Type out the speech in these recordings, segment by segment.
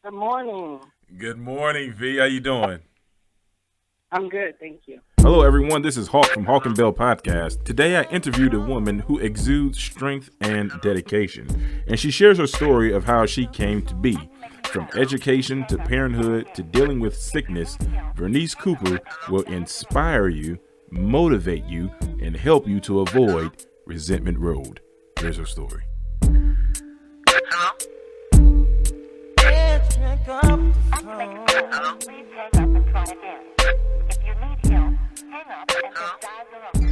Good morning. Good morning, V. How you doing? I'm good, thank you. Hello, everyone. This is Hawk from Hawk&Bel podcast. Today, I interviewed a woman who exudes strength and dedication, and she shares her story of how she came to be. From education to parenthood to dealing with sickness, Vernice Cooper will inspire you, motivate you, and help you to avoid Resentment Road. Here's her story.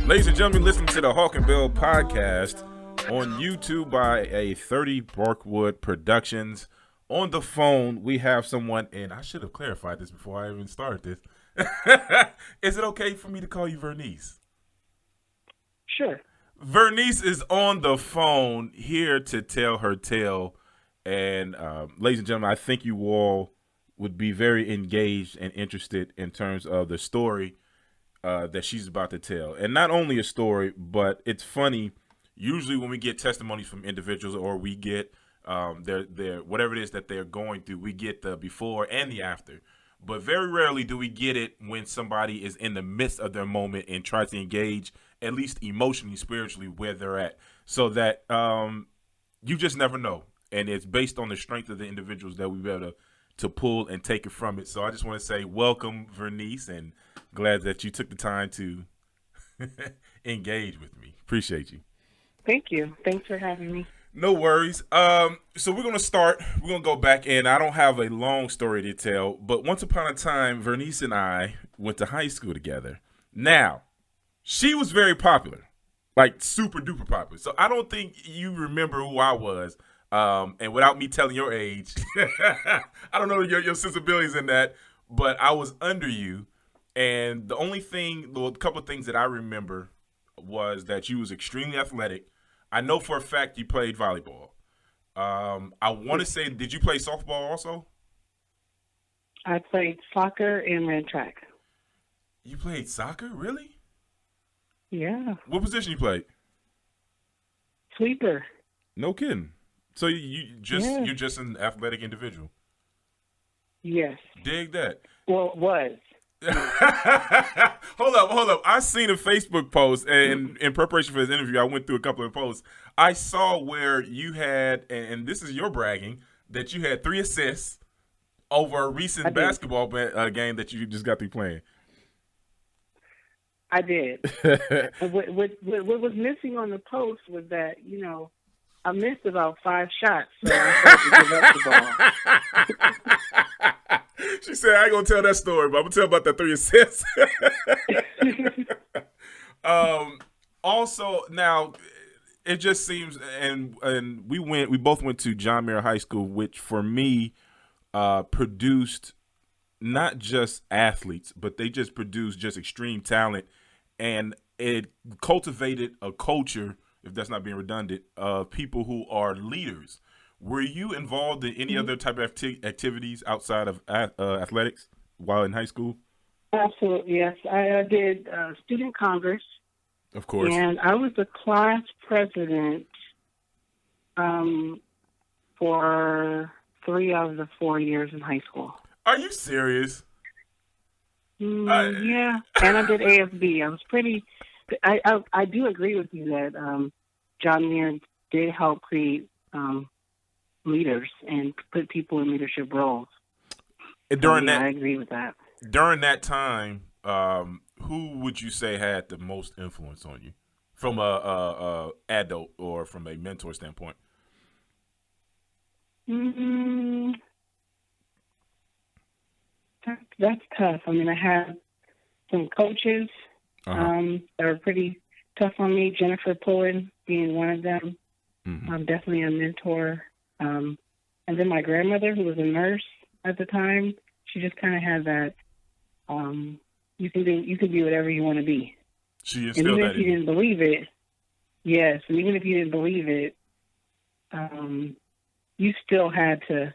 Ladies and gentlemen, listening to the Hawk&Bel podcast on YouTube by a 30 Barkwood Productions. On the phone, we have someone, and I should have clarified this before I even started this. Is it okay for me to call you Vernice? Sure. Vernice is on the phone here to tell her tale. And ladies and gentlemen, I think you all would be very engaged and interested in terms of the story that she's about to tell. And not only a story, but it's funny. Usually when we get testimonies from individuals or we get their whatever it is that they're going through, we get the before and the after. But very rarely do we get it when somebody is in the midst of their moment and tries to engage, at least emotionally, spiritually, where they're at. So that you just never know. And it's based on the strength of the individuals that we've able to pull and take it from it. So I just want to say welcome, Vernice, and glad that you took the time to engage with me. Appreciate you. Thank you. Thanks for having me. No worries. So we're going to start. We're going to go back in. I don't have a long story to tell, but once upon a time, Vernice and I went to high school together. Now, she was very popular, like super duper popular. So I don't think you remember who I was. And without me telling your age, I don't know your sensibilities in that, but I was under you. And the only thing, a couple of things that I remember was that you was extremely athletic. I know for a fact you played volleyball. I want to say, did you play softball also? I played soccer and ran track. You played soccer? Really? Yeah. What position you played? Sweeper. No kidding. So you're just an athletic individual. Yes. Dig that. Well, it was. Hold up. I seen a Facebook post, and in preparation for this interview, I went through a couple of posts. I saw where you had, and this is your bragging, that you had 3 assists over a recent basketball game that you just got through playing. I did. what was missing on the post was that, I missed about 5 shots, so I had to give up the ball. She said, I ain't going to tell that story, but I'm going to tell about that 3 assists. Also, now, it just seems, and we both went to John Muir High School, which for me produced not just athletes, but they just produced just extreme talent, and it cultivated a culture, if that's not being redundant, of people who are leaders. Were you involved in any other type of activities outside of athletics while in high school? Absolutely, yes. I did student congress. Of course. And I was the class president for 3 out of the 4 years in high school. Are you serious? Yeah, and I did AFB. I was pretty. I do agree with you that John Muir did help create leaders and put people in leadership roles. During I agree with that. During that time, who would you say had the most influence on you, from a adult or from a mentor standpoint? That's tough. I mean, I had some coaches that were pretty tough on me. Jennifer Pullen being one of them. I'm definitely a mentor. And then my grandmother, who was a nurse at the time, she just kind of had that. You can be whatever you want to be. She and even if you didn't believe it, yes, and even if you didn't believe it, you still had to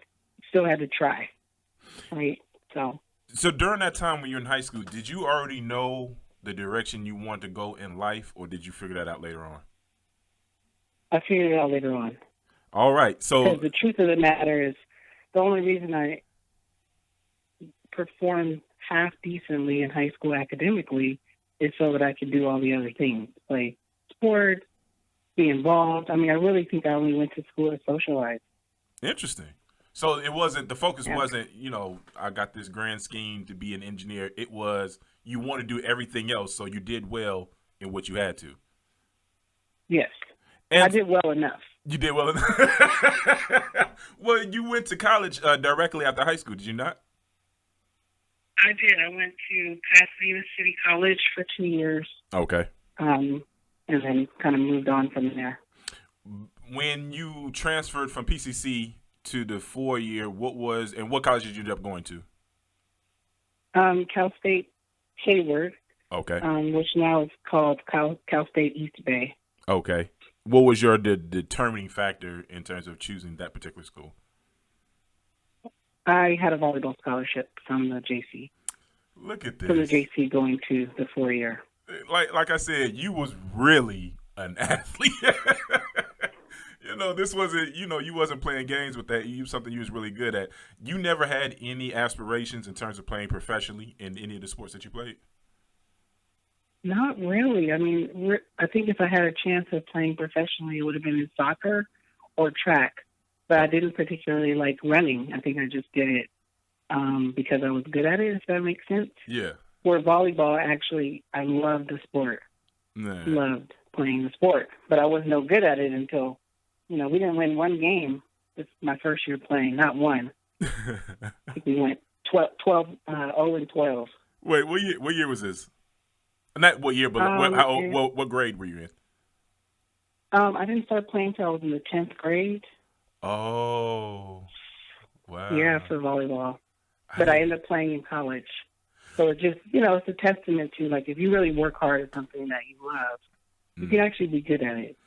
try, right? So during that time when you're in high school, did you already know the direction you wanted to go in life, or did you figure that out later on? I figured it out later on. All right. So because the truth of the matter is, the only reason I performed half decently in high school academically is so that I could do all the other things, play sports, be involved. I mean, I really think I only went to school to socialize. Interesting. So it wasn't, the focus wasn't, I got this grand scheme to be an engineer. It was, you want to do everything else, so you did well in what you had to. Yes. And I did well enough. You did well enough. Well, you went to college directly after high school, did you not? I did. I went to Pasadena City College for 2 years. Okay. And then kind of moved on from there. When you transferred from PCC to the 4-year, what college did you end up going to? Cal State Hayward. Okay. Which now is called Cal State East Bay. Okay. What was your determining factor in terms of choosing that particular school? I had a volleyball scholarship from the JC. Look at this. From the JC going to the 4-year. Like I said, you was really an athlete. This wasn't, you wasn't playing games with that. You something you was really good at. You never had any aspirations in terms of playing professionally in any of the sports that you played? Not really. I mean, I think if I had a chance of playing professionally, it would have been in soccer or track. But I didn't particularly like running. I think I just did it because I was good at it, if that makes sense. Yeah. Where volleyball, actually, I loved the sport. Nah. Loved playing the sport. But I was no good at it until, we didn't win one game. It's my first year playing, not one. I think we went 0-12. Wait, what year was this? Not what year, but what grade were you in? I didn't start playing until I was in the 10th grade. Oh, wow. Yeah, for volleyball. But I ended up playing in college. So it just, it's a testament to, if you really work hard at something that you love, you can actually be good at it.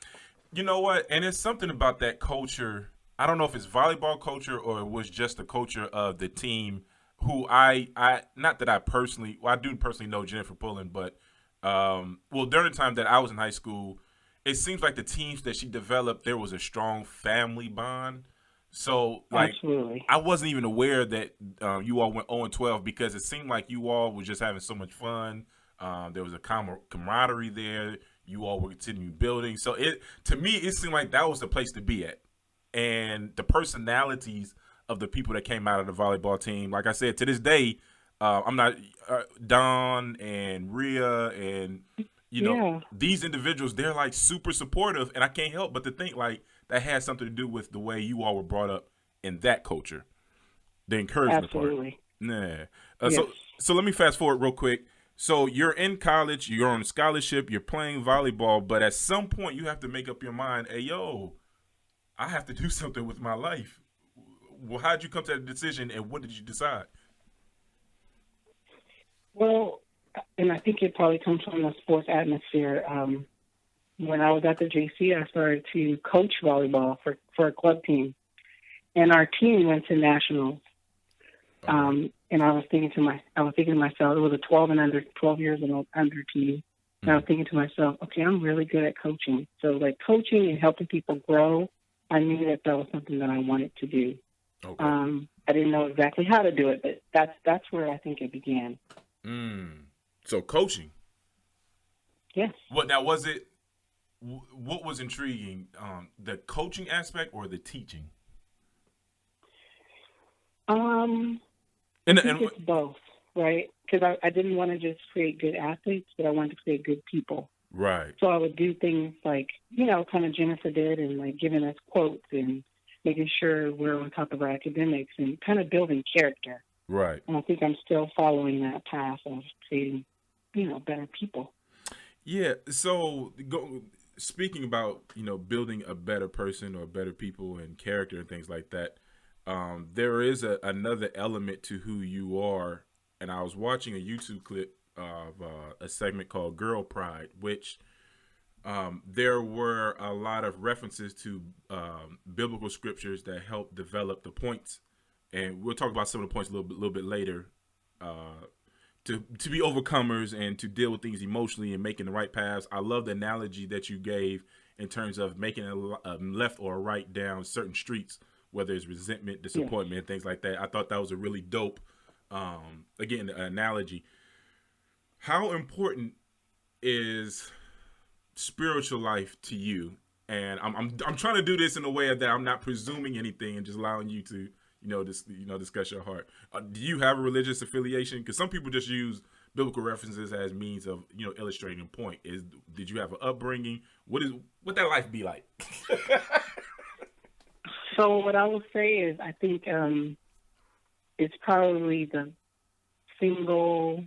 You know what? And it's something about that culture. I don't know if it's volleyball culture or it was just the culture of the team who I not that I personally, I do personally know Jennifer Pullen, but, during the time that I was in high school, it seems like the teams that she developed, there was a strong family bond. So, Absolutely. I wasn't even aware that you all went 0-12 because it seemed like you all were just having so much fun. There was a camaraderie there. You all were continuing building. So, to me, it seemed like that was the place to be at. And the personalities of the people that came out of the volleyball team, like I said, to this day, I'm not Don and Rhea and these individuals, they're super supportive, and I can't help but to think that has something to do with the way you all were brought up in that culture, the encouragement Absolutely. part. Yes. So let me fast forward real quick. So you're in college, you're on a scholarship, you're playing volleyball, but at some point you have to make up your mind, hey, I have to do something with my life. Well, how did you come to that decision, and what did you decide? Well, and I think it probably comes from the sports atmosphere. When I was at the JC, I started to coach volleyball for a club team, and our team went to nationals. And I was thinking to myself, it was a 12 years and under team. And I was thinking to myself, okay, I'm really good at coaching. So coaching and helping people grow, I knew that was something that I wanted to do. Okay. I didn't know exactly how to do it, but that's where I think it began. So coaching. Yes. What was intriguing? The coaching aspect or the teaching? I think it's both, right? Because I didn't want to just create good athletes, but I wanted to create good people. Right. So I would do things kind of Jennifer did, and giving us quotes and making sure we're on top of our academics and kind of building character. Right. And I think I'm still following that path of creating, better people. Yeah. So speaking about, building a better person or better people and character and things like that, there is another element to who you are. And I was watching a YouTube clip of a segment called Girl Pride, which there were a lot of references to biblical scriptures that help develop the points. And we'll talk about some of the points a little bit later. To be overcomers and to deal with things emotionally and making the right paths. I love the analogy that you gave in terms of making a left or a right down certain streets whether it's resentment, disappointment, things like that. I thought that was a really dope, again, analogy. How important is spiritual life to you? And I'm trying to do this in a way that I'm not presuming anything and just allowing you to, discuss your heart. Do you have a religious affiliation? Because some people just use biblical references as means of, illustrating a point. Did you have an upbringing? What that life be like? So what I will say is, I think it's probably the single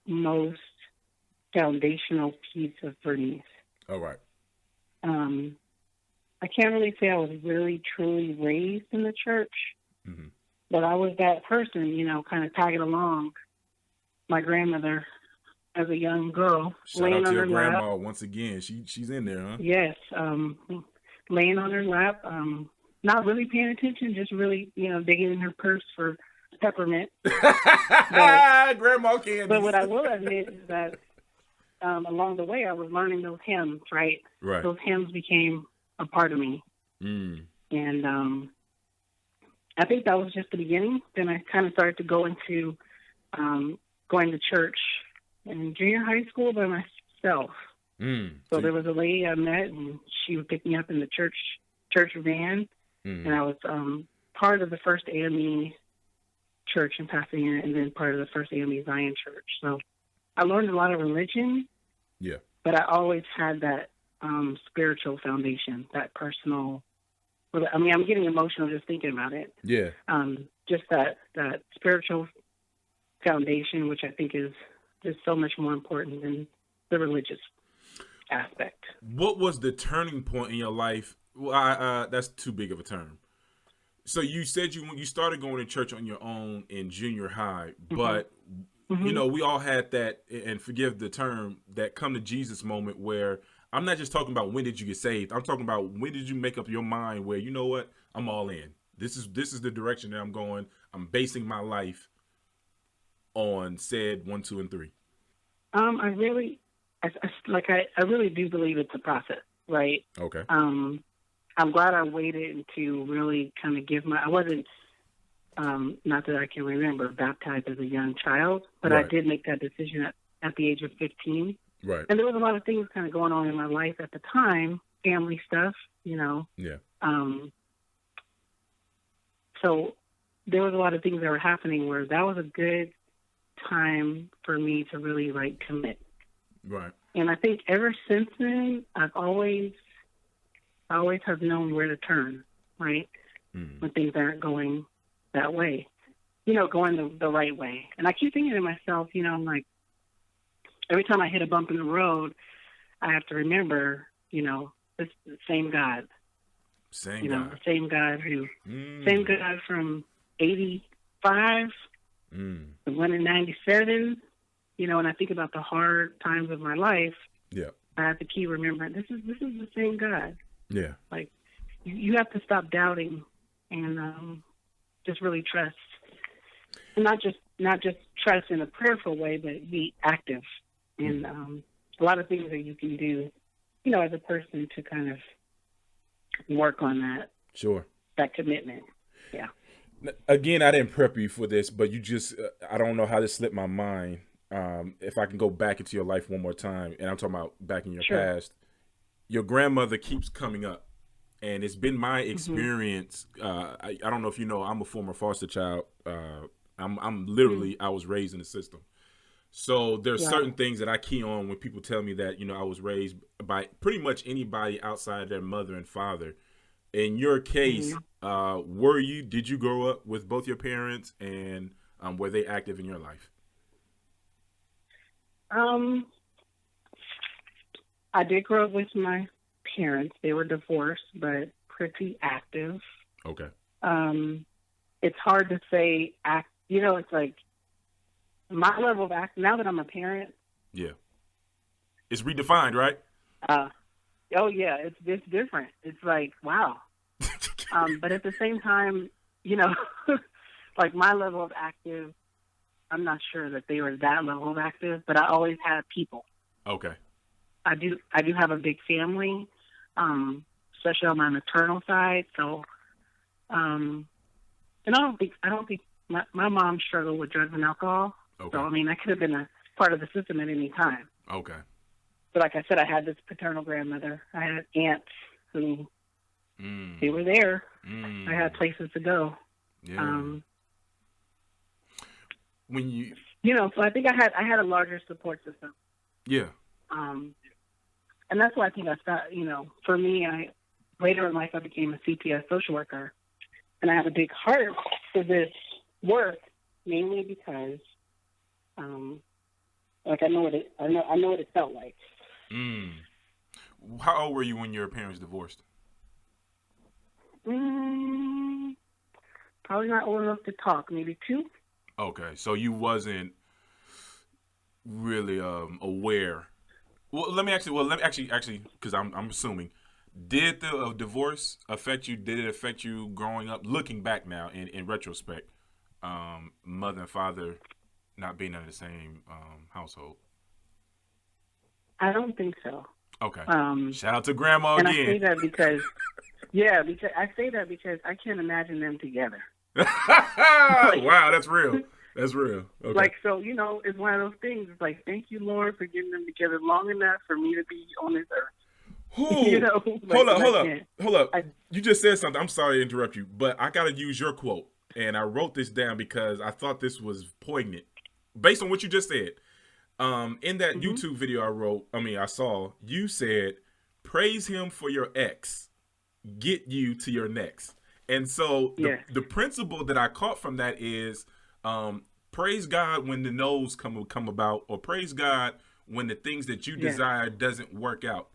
most foundational piece of Vernice. All right. I can't really say I was really truly raised in the church, but I was that person, kind of tagging along my grandmother as a young girl. Shout out to your grandma once again. She's in there, huh? Yes. Laying on her lap, not really paying attention, just really, digging in her purse for peppermint. Grandma candy. But what I will admit is that along the way, I was learning those hymns, right? Right. Those hymns became a part of me. And I think that was just the beginning. Then I kind of started to go into going to church in junior high school by myself. So there was a lady I met, and she would pick me up in the church van. And I was part of the first AME church in Pasadena, and then part of the first AME Zion church. So I learned a lot of religion, but I always had that spiritual foundation, that personal. I mean, I'm getting emotional just thinking about it. Yeah. Just that spiritual foundation, which I think is just so much more important than the religious aspect. What was the turning point in your life? Well, that's too big of a term. So you said you started going to church on your own in junior high, but we all had that, and forgive the term, that come to Jesus moment where I'm not just talking about when did you get saved. I'm talking about when did you make up your mind where, you know what, I'm all in. This is the direction that I'm going. I'm basing my life on said 1, 2, and 3. I really do believe it's a process, right? Okay. I'm glad I waited to really kind of I wasn't, not that I can remember, baptized as a young child, but I did make that decision at the age of 15. Right. And there was a lot of things kind of going on in my life at the time, family stuff, Yeah. So there was a lot of things that were happening where that was a good time for me to really, commit. Right. And I think ever since then, I always have known where to turn, right? When things aren't going that way, going the right way. And I keep thinking to myself, I'm like, every time I hit a bump in the road, I have to remember, it's the same God. The same God same God from 85, the one in 97, when I think about the hard times of my life, I have to keep remembering, this is the same God. Yeah. Like, you have to stop doubting and just really trust. And not just trust in a prayerful way, but be active. And a lot of things that you can do, as a person to kind of work on that. Sure. That commitment. Yeah. Again, I didn't prep you for this, but you just, I don't know how this slipped my mind. If I can go back into your life one more time, and I'm talking about back in your past, your grandmother keeps coming up. And it's been my experience. I don't know if you know, I'm a former foster child. I'm literally, I was raised in the system. So there's certain things that I key on when people tell me that, I was raised by pretty much anybody outside their mother and father. In your case, did you grow up with both your parents, and were they active in your life? I did grow up with my parents. They were divorced, but pretty active. Okay. It's hard to say it's like my level of act now that I'm a parent. Yeah. It's redefined, right? Oh yeah, it's different. It's like, wow. But at the same time, like my level of active, I'm not sure that they were that level of active, but I always had people. Okay. I do have a big family, especially on my maternal side. So And I don't think my mom struggled with drugs and alcohol. Okay. So, I mean, I could have been a part of the system at any time. Okay. But like I said, I had this paternal grandmother. I had aunts who, they were there. I had places to go. Yeah. When you... So I think I had a larger support system. Yeah. And that's why I think I started, for me, later in life, I became a CPS social worker. And I have a big heart for this work, mainly because, I know what it felt like. How old were you when your parents divorced? Probably not old enough to talk. Maybe 2. Okay, so you wasn't really aware. Well, let me actually, because I'm assuming. Did the divorce affect you? Did it affect you growing up? Looking back now, in retrospect, mother and father not being in the same household. I don't think so. Okay. Shout out to Grandma and again. I say that because I can't imagine them together. Wow, that's real. That's real. Okay. So, it's one of those things. It's like, thank you, Lord, for getting them together long enough for me to be on this earth. Hold up. You just said something. I'm sorry to interrupt you, but I got to use your quote. And I wrote this down because I thought this was poignant. Based on what you just said. In that YouTube video I saw, you said, praise him for your ex, get you to your next. And so the principle that I caught from that is, praise God when the no's come about, or praise God when the things that you desire doesn't work out.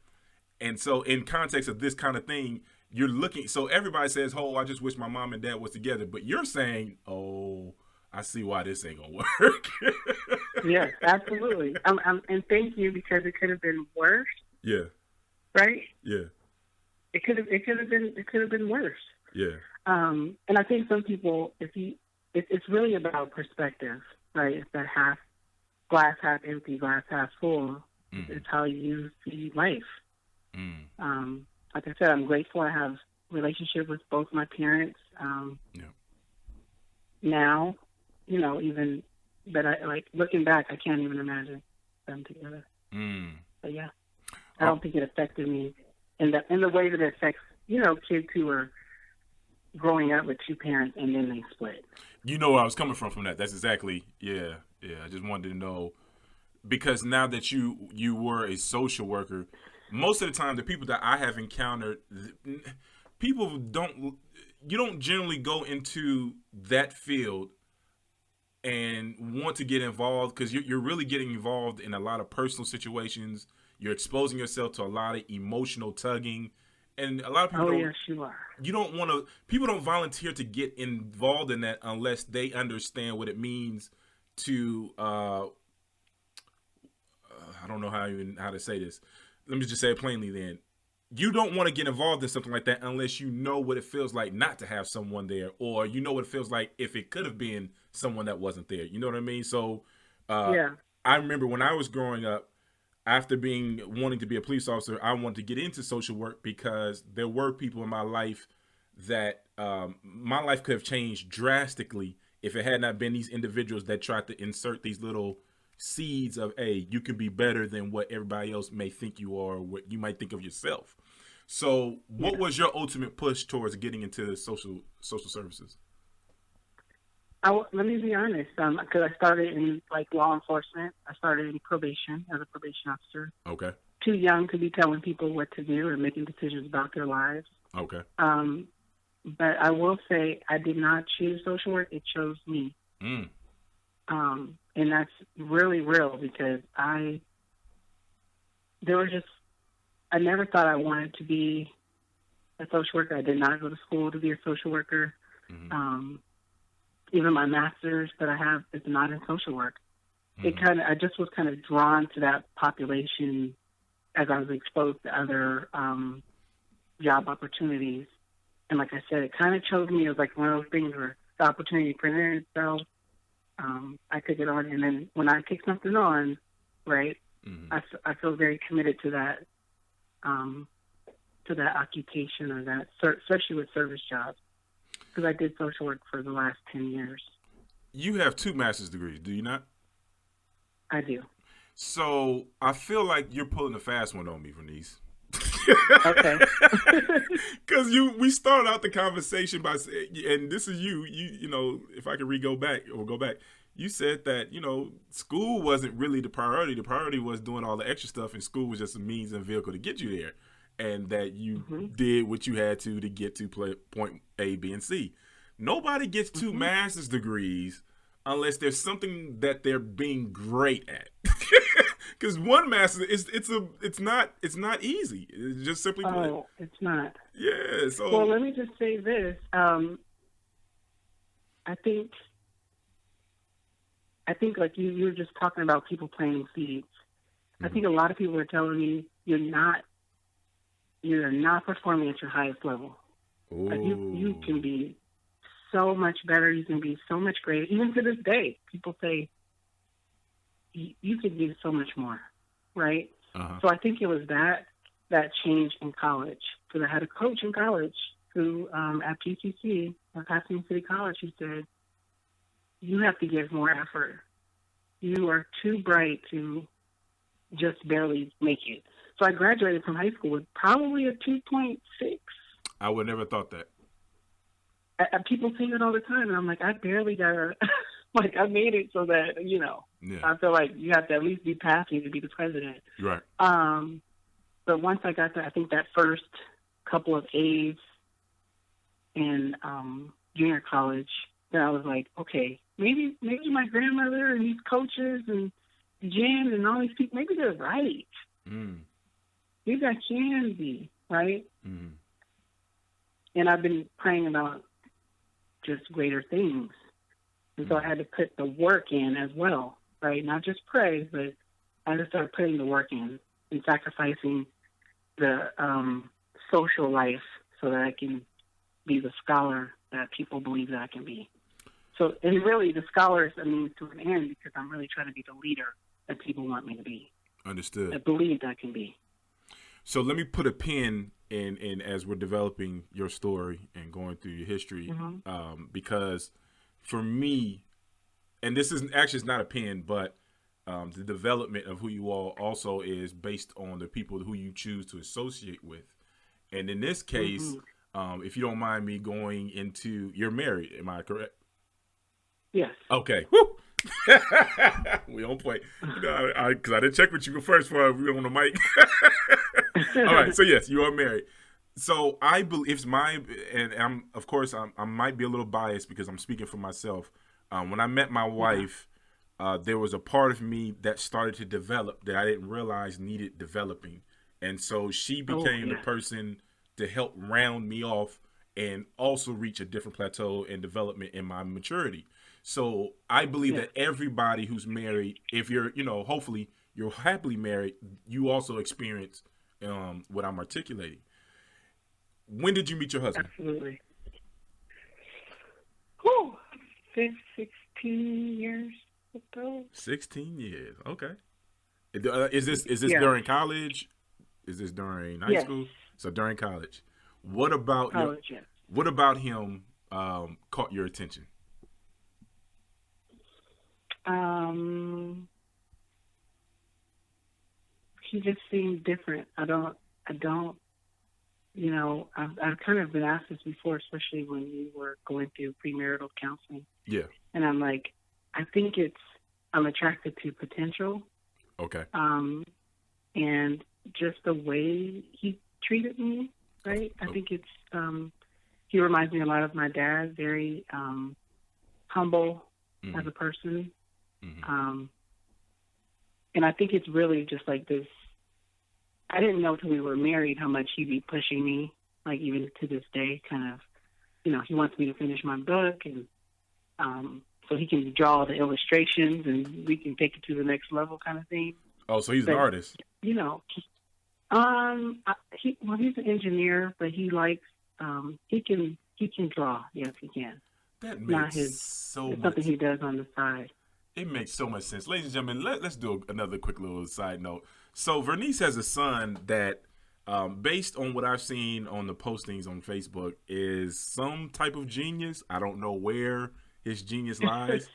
And so in context of this kind of thing, you're looking, so everybody says, I just wish my mom and dad was together. But you're saying, I see why this ain't gonna work. Yes, absolutely. And thank you, because it could have been worse. Yeah. Right? Yeah. It could have been worse. Yeah. And I think some people, it's really about perspective, right? It's that glass half empty, glass half full. It's how you see life. Like I said, I'm grateful I have a relationship with both my parents. Now, even, but looking back, I can't even imagine them together. But yeah, I don't think it affected me in the way that it affects, kids who are growing up with 2 parents and then they split. You know where I was coming from that. That's exactly, yeah. I just wanted to know, because now that you were a social worker, most of the time the people that I have encountered, you don't generally go into that field and want to get involved, because you're really getting involved in a lot of personal situations. You're exposing yourself to a lot of emotional tugging. And a lot of people yes, you are. People don't volunteer to get involved in that unless they understand what it means to, I don't know how to say this. Let me just say it plainly then. You don't want to get involved in something like that unless you know what it feels like not to have someone there, or you know what it feels like if it could have been someone that wasn't there. You know what I mean? So I remember when I was growing up, after wanting to be a police officer, I wanted to get into social work because there were people in my life that my life could have changed drastically if it had not been these individuals that tried to insert these little seeds of, hey, you can be better than what everybody else may think you are, or what you might think of yourself. So what was your ultimate push towards getting into social services? Let me be honest, because I started in law enforcement. I started in probation as a probation officer. Okay. Too young to be telling people what to do or making decisions about their lives. Okay. But I will say I did not choose social work. It chose me. And that's really real, because I never thought I wanted to be a social worker. I did not go to school to be a social worker. Even my master's that I have is not in social work. I just was kind of drawn to that population as I was exposed to other job opportunities. And like I said, it kind of chose me. It was one of those things where the opportunity presented itself. I took it on, and then when I take something on, right, I feel very committed to that occupation, or that, especially with service jobs. because I did social work for the last 10 years. You have 2 master's degrees, do you not? I do. So I feel like you're pulling a fast one on me, Vernice. Okay. Because we started out the conversation by saying, and this is you know, if I could go back, you said that, you know, school wasn't really the priority. The priority was doing all the extra stuff, and school was just a means and vehicle to get you there. And that you did what you had to get to point A, B, and C. Nobody gets 2 master's degrees unless there's something that they're being great at. Because 1 master, it's not easy. It's just simply put. Oh, it's not. Yeah. So well, let me just say this. I think like you were just talking about people planting seeds. I think a lot of people are telling me you're not performing at your highest level. Like you can be so much better. You can be so much greater. Even to this day, people say you could do so much more, right? So I think it was that change in college. Because I had a coach in college who, at PCC, Pasadena City College, who said, you have to give more effort. You are too bright to just barely make it. So I graduated from high school with probably a 2.6. I would never thought that. People say it all the time, and I'm like, I barely got like, I made it so that, you know, I feel like you have to at least be passing to be the president. Right. But once I got I think that first couple of A's in junior college, then I was like, okay, maybe my grandmother and these coaches and Jen and all these people, maybe they're right. Maybe I can be, right? And I've been praying about just greater things. And so I had to put the work in as well, right? Not just pray, but I had to start putting the work in and sacrificing the social life so that I can be the scholar that people believe that I can be. So, and really the scholar is a means to an end, because I'm really trying to be the leader that people want me to be. Understood. I believe I can be. So let me put a pin in as we're developing your story and going through your history, because for me, and this is actually it's not a pin, but the development of who you all also is based on the people who you choose to associate with. And in this case, if you don't mind me going into, you're married, am I correct? Yes. Okay. Woo! We on point. You know, because I didn't check with you first before we were on the mic. All right. So yes, you are married. So I believe it's and I might be a little biased because I'm speaking for myself. When I met my wife, there was a part of me that started to develop that I didn't realize needed developing. And so she became the person to help round me off and also reach a different plateau and development in my maturity. So I believe that everybody who's married, if you're, hopefully you're happily married, you also experience what I'm articulating. When did you meet your husband? Absolutely. 16 years ago. 16 years. Okay. Is this during college? Is this during high school? So during college. What about What about him caught your attention? He just seemed different. I don't, I've kind of been asked this before, especially when we were going through premarital counseling. Yeah. And I'm like, I think I'm attracted to potential. Okay. And just the way he treated me, right? I think it's, he reminds me a lot of my dad, very humble as a person. And I think it's really just like this. I didn't know till we were married how much he'd be pushing me, like even to this day, kind of, he wants me to finish my book, and so he can draw the illustrations and we can take it to the next level kind of thing. Oh, so he's an artist. He's an engineer, but he likes, he can draw. Yes, he can. That makes so much. It's something he does on the side. It makes so much sense. Ladies and gentlemen, let's do another quick little side note. So Vernice has a son that based on what I've seen on the postings on Facebook, is some type of genius. I don't know where his genius lies.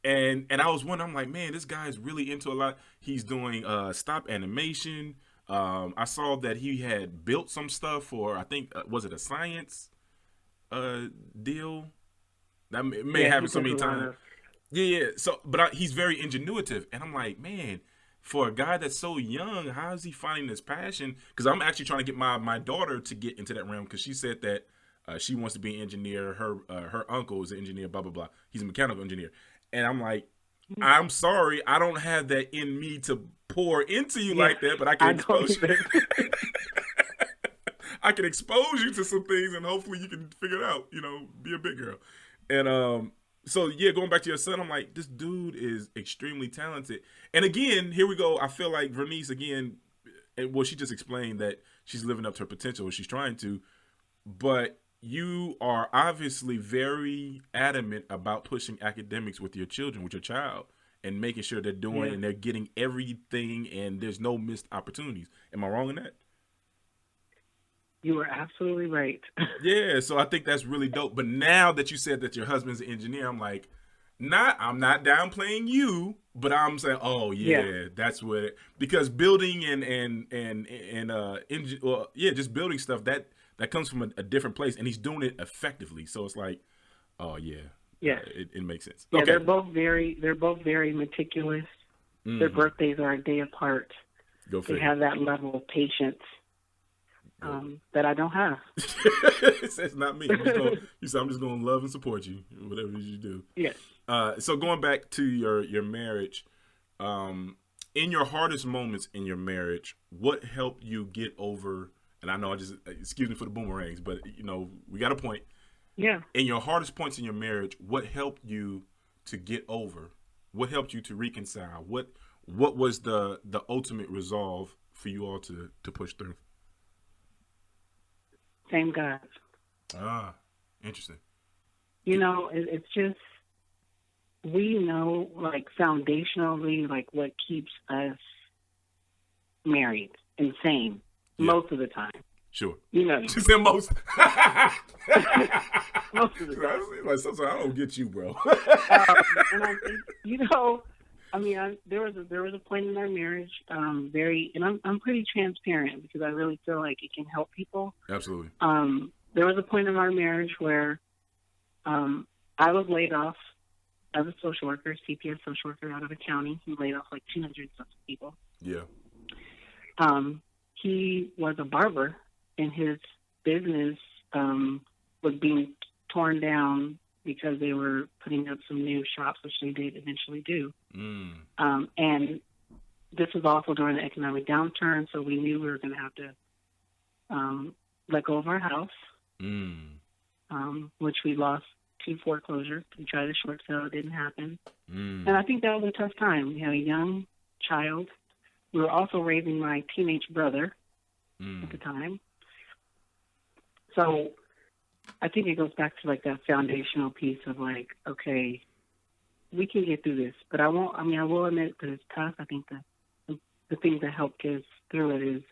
And I was wondering, I'm like, man, this guy's really into a lot. He's doing stop animation. I saw that he had built some stuff for, I think, was it a science deal? That may happen so many times. Yeah. So, but he's very ingenuitive, and I'm like, man, for a guy that's so young, how is he finding this passion? Because I'm actually trying to get my daughter to get into that realm, because she said that she wants to be an engineer. Her uncle is an engineer. Blah blah blah. He's a mechanical engineer, and I'm like, I'm sorry, I don't have that in me to pour into you like that, but I can expose you. I can expose you to some things, and hopefully you can figure it out. Be a big girl. And so yeah, going back to your son, I'm like, this dude is extremely talented. And again, here we go. I feel like Vernice again. Well, she just explained that she's living up to her potential, or she's trying to. But you are obviously very adamant about pushing academics with your children, with your child, and making sure they're doing and they're getting everything, and there's no missed opportunities. Am I wrong in that? You are absolutely right. Yeah, so I think that's really dope. But now that you said that your husband's an engineer, I'm like, I'm not downplaying you, but I'm saying, oh yeah. That's what because building just building stuff that comes from a different place, and he's doing it effectively. So it's like, oh yeah, it makes sense. Yeah, okay. They're both very meticulous. Mm-hmm. Their birthdays are a day apart. Go figure. They have that level of patience. That I don't have. It's not me. I'm just going to love and support you, whatever you do. Yes. So going back to your marriage, in your hardest moments in your marriage, what helped you get over? And I know excuse me for the boomerangs, but we got a point. Yeah. In your hardest points in your marriage, what helped you to get over? What helped you to reconcile? What was the ultimate resolve for you all to push through? Same God. Ah, interesting. It's just, we know, like, foundationally, like, what keeps us married and sane most of the time. Sure. She said most. Most of the time. Like, sometimes I don't get you, bro. And I think, there was a point in our marriage, and I'm pretty transparent because I really feel like it can help people. Absolutely. There was a point in our marriage where I was laid off as a social worker, CPS social worker out of the county. He laid off like 200 something people. Yeah. He was a barber, and his business was being torn down because they were putting up some new shops, which they did eventually do. And this was also during the economic downturn, so we knew we were going to have to let go of our house, which we lost to foreclosure. We tried a short sale, it didn't happen. And I think that was a tough time. We had a young child. We were also raising my teenage brother at the time. So I think it goes back to like that foundational piece of like, okay, we can get through this. But I will admit that it's tough. I think that the things that help get us through it is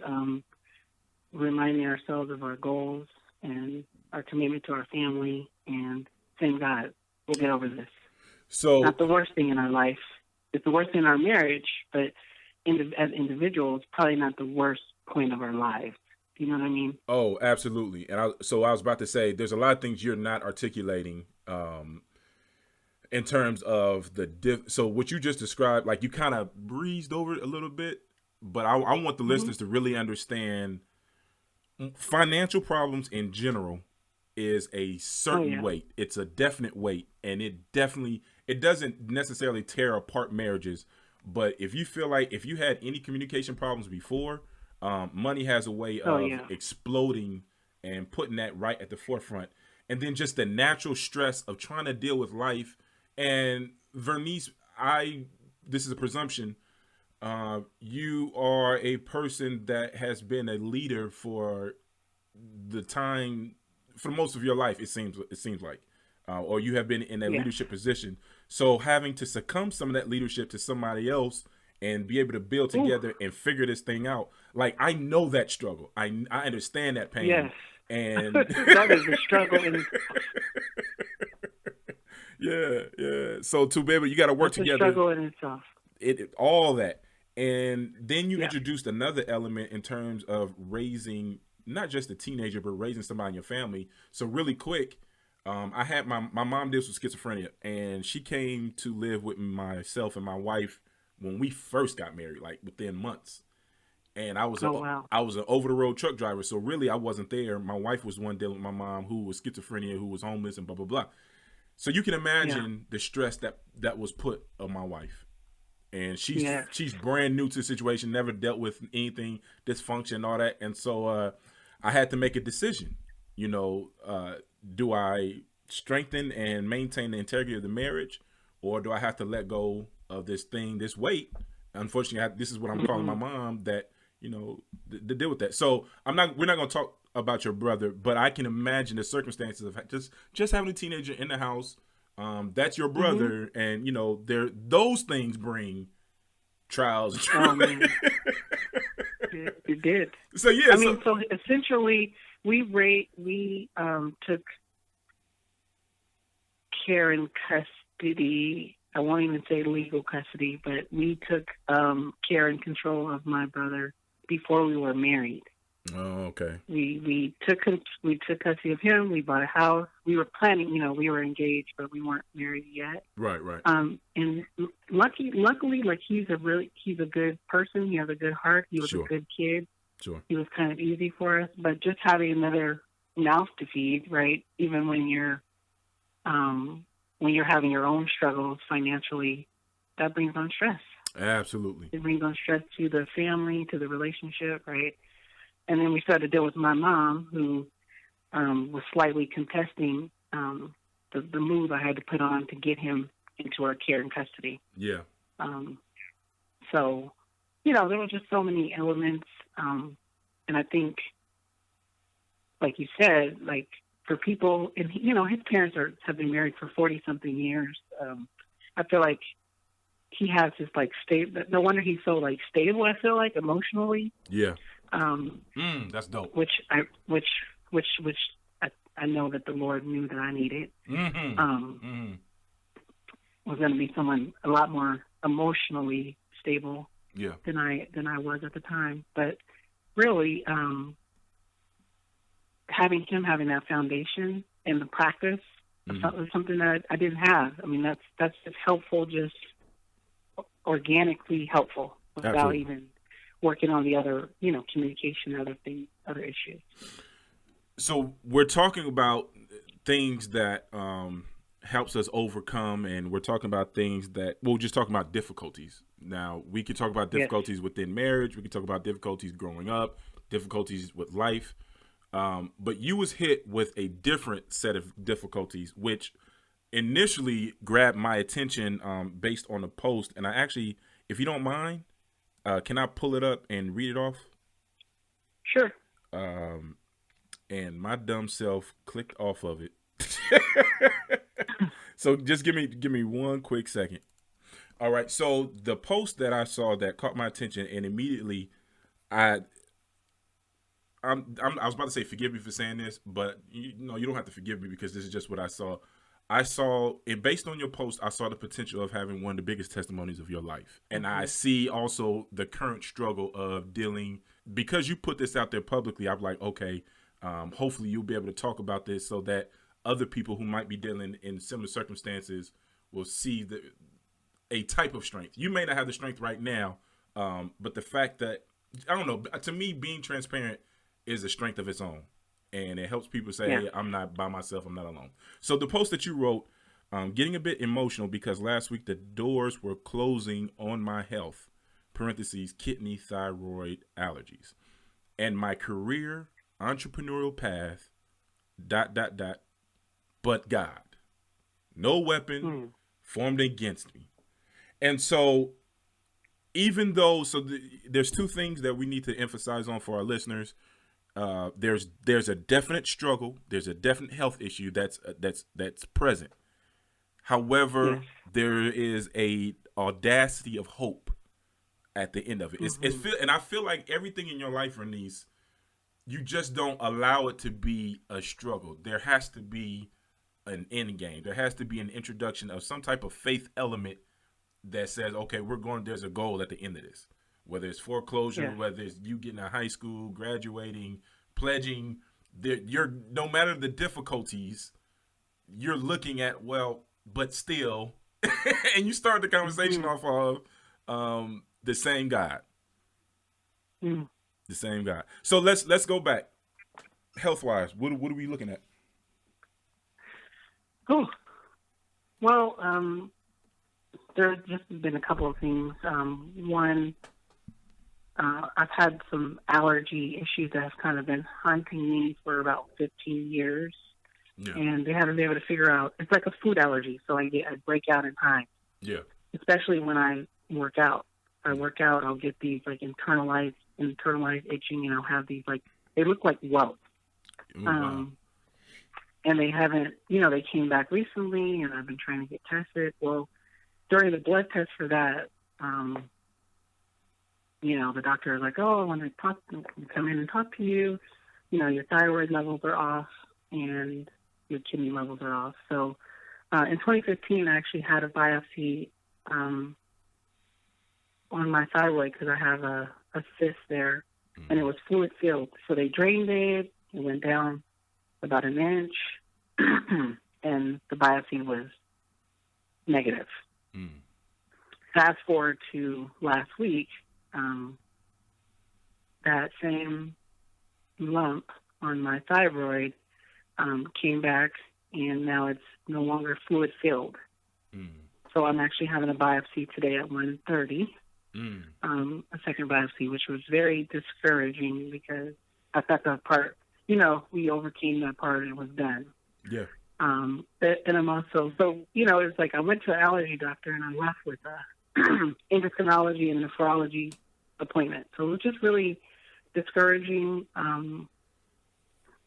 reminding ourselves of our goals and our commitment to our family, and saying, God, we'll get over this. So not the worst thing in our life. It's the worst thing in our marriage, but as individuals, probably not the worst point of our lives. Do you know what I mean? Oh, absolutely. And I was about to say, there's a lot of things you're not articulating in terms of so what you just described, like you kind of breezed over it a little bit, but I want the listeners to really understand financial problems in general is a certain weight. It's a definite weight, and it doesn't necessarily tear apart marriages. But if you feel like if you had any communication problems before, money has a way of exploding and putting that right at the forefront. And then just the natural stress of trying to deal with life. And Vernice, this is a presumption. You are a person that has been a leader for most of your life. It seems like, or you have been in a leadership position. So having to succumb some of that leadership to somebody else and be able to build together and figure this thing out. Like, I know that struggle. I understand that pain. Yes. And that is a struggle. Yeah. So to be able, you got to work together. A struggle in itself. All that. And then you introduced another element in terms of raising not just a teenager, but raising somebody in your family. So really quick, I had my mom deals with schizophrenia, and she came to live with myself and my wife when we first got married, like within months. And I was I was an over the road truck driver, so really I wasn't there. My wife was the one dealing with my mom, who was schizophrenia, who was homeless, and blah blah blah. So you can imagine the stress that was put on my wife. And she's brand new to the situation, never dealt with anything, dysfunction, all that. And so I had to make a decision. You know, do I strengthen and maintain the integrity of the marriage, or do I have to let go of this thing, this weight? Unfortunately, this is what I'm calling my mom, that, you know, to deal with that. So we're not going to talk about your brother, but I can imagine the circumstances of just having a teenager in the house. That's your brother, and you know, those things bring trials. It did. So yeah, so essentially, we took care and custody. I won't even say legal custody, but we took care and control of my brother before we were married. Oh, okay. We took custody of him. We bought a house. We were planning, you know, we were engaged, but we weren't married yet. Right. And luckily, like, he's a good person. He has a good heart. He was a good kid. Sure. He was kind of easy for us, but just having another mouth to feed, right? Even when you're having your own struggles financially, that brings on stress. Absolutely. It brings on stress to the family, to the relationship, right? And then we started to deal with my mom, who was slightly contesting the move I had to put on to get him into our care and custody. Yeah. So, you know, there were just so many elements. And I think, like you said, like, for people, and, you know, his parents have been married for 40-something years. I feel like he has this, like, no wonder he's so, like, stable, I feel like, emotionally. Yeah. That's dope. Which I know that the Lord knew that I needed. Was going to be someone a lot more emotionally stable. Yeah. Than I was at the time. But really, having that foundation and the practice was something that I didn't have. I mean, that's just helpful, just organically helpful, without even working on the other, you know, communication, other things, other issues. So we're talking about things that helps us overcome, and we're talking about things that, we're just talking about difficulties. Now, we can talk about difficulties within marriage. We can talk about difficulties growing up, difficulties with life. But you was hit with a different set of difficulties, which initially grabbed my attention based on a post. And I actually, if you don't mind, can I pull it up and read it off? Sure. And my dumb self clicked off of it. So just give me one quick second. All right. So the post that I saw that caught my attention, and immediately I was about to say, forgive me for saying this, but you don't have to forgive me, because this is just what I saw. I saw, and based on your post, I saw the potential of having one of the biggest testimonies of your life. And I see also the current struggle of dealing, because you put this out there publicly. I'm like, okay, hopefully you'll be able to talk about this so that other people who might be dealing in similar circumstances will see a type of strength. You may not have the strength right now, but the fact that, I don't know, to me, being transparent is a strength of its own. And it helps people say, hey, I'm not by myself, I'm not alone. So the post that you wrote, getting a bit emotional because last week the doors were closing on my health, parentheses, kidney, thyroid, allergies, and my career, entrepreneurial path, ... but God. No weapon formed against me. And so even though, there's two things that we need to emphasize on for our listeners. There's a definite struggle. There's a definite health issue that's present. However, there is a audacity of hope at the end of it. Mm-hmm. And I feel like everything in your life, Vernice, you just don't allow it to be a struggle. There has to be an end game. There has to be an introduction of some type of faith element that says, okay, there's a goal at the end of this. Whether it's foreclosure, whether it's you getting out of high school, graduating, pledging, no matter the difficulties, you're looking at, well, but still, and you start the conversation off of the same God. Mm. The same God. So let's go back. Health-wise, what are we looking at? Oh, well, there's just been a couple of things. One, I've had some allergy issues that have kind of been haunting me for about 15 years. Yeah. And they haven't been able to figure out. It's like a food allergy, so I break out in hives. Yeah. Especially when I work out. I'll get these like internalized itching, and I'll have these they look like welts. Wow. And they haven't, they came back recently, and I've been trying to get tested. Well, during the blood test for that, the doctor was like, "Oh, I want to come in and talk to you. Your thyroid levels are off, and your kidney levels are off." So, in 2015, I actually had a biopsy on my thyroid because I have a cyst there, and it was fluid filled. So they drained it. It went down about an inch, and the biopsy was negative. Fast forward to last week, that same lump on my thyroid came back, and now it's no longer fluid filled. So I'm actually having a biopsy today at 1:30, a second biopsy, which was very discouraging because I thought that part, we overcame that part and it was done. Yeah. And I'm also, it's like I went to an allergy doctor and I left with a endocrinology and nephrology appointment. So it was just really discouraging.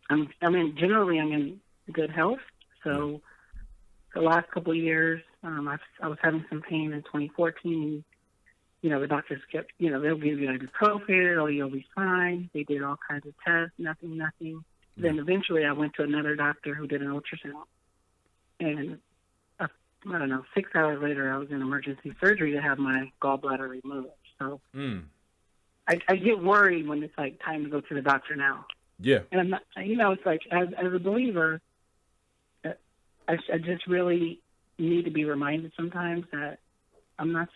Generally I'm in good health. So the last couple of years, I was having some pain in 2014. The doctors kept, they'll give you ibuprofen, or you'll be fine. They did all kinds of tests, nothing. Then eventually I went to another doctor who did an ultrasound. And, 6 hours later, I was in emergency surgery to have my gallbladder removed. So I get worried when it's like time to go to the doctor now. Yeah. And I'm not, it's like as a believer, I just really need to be reminded sometimes that I'm not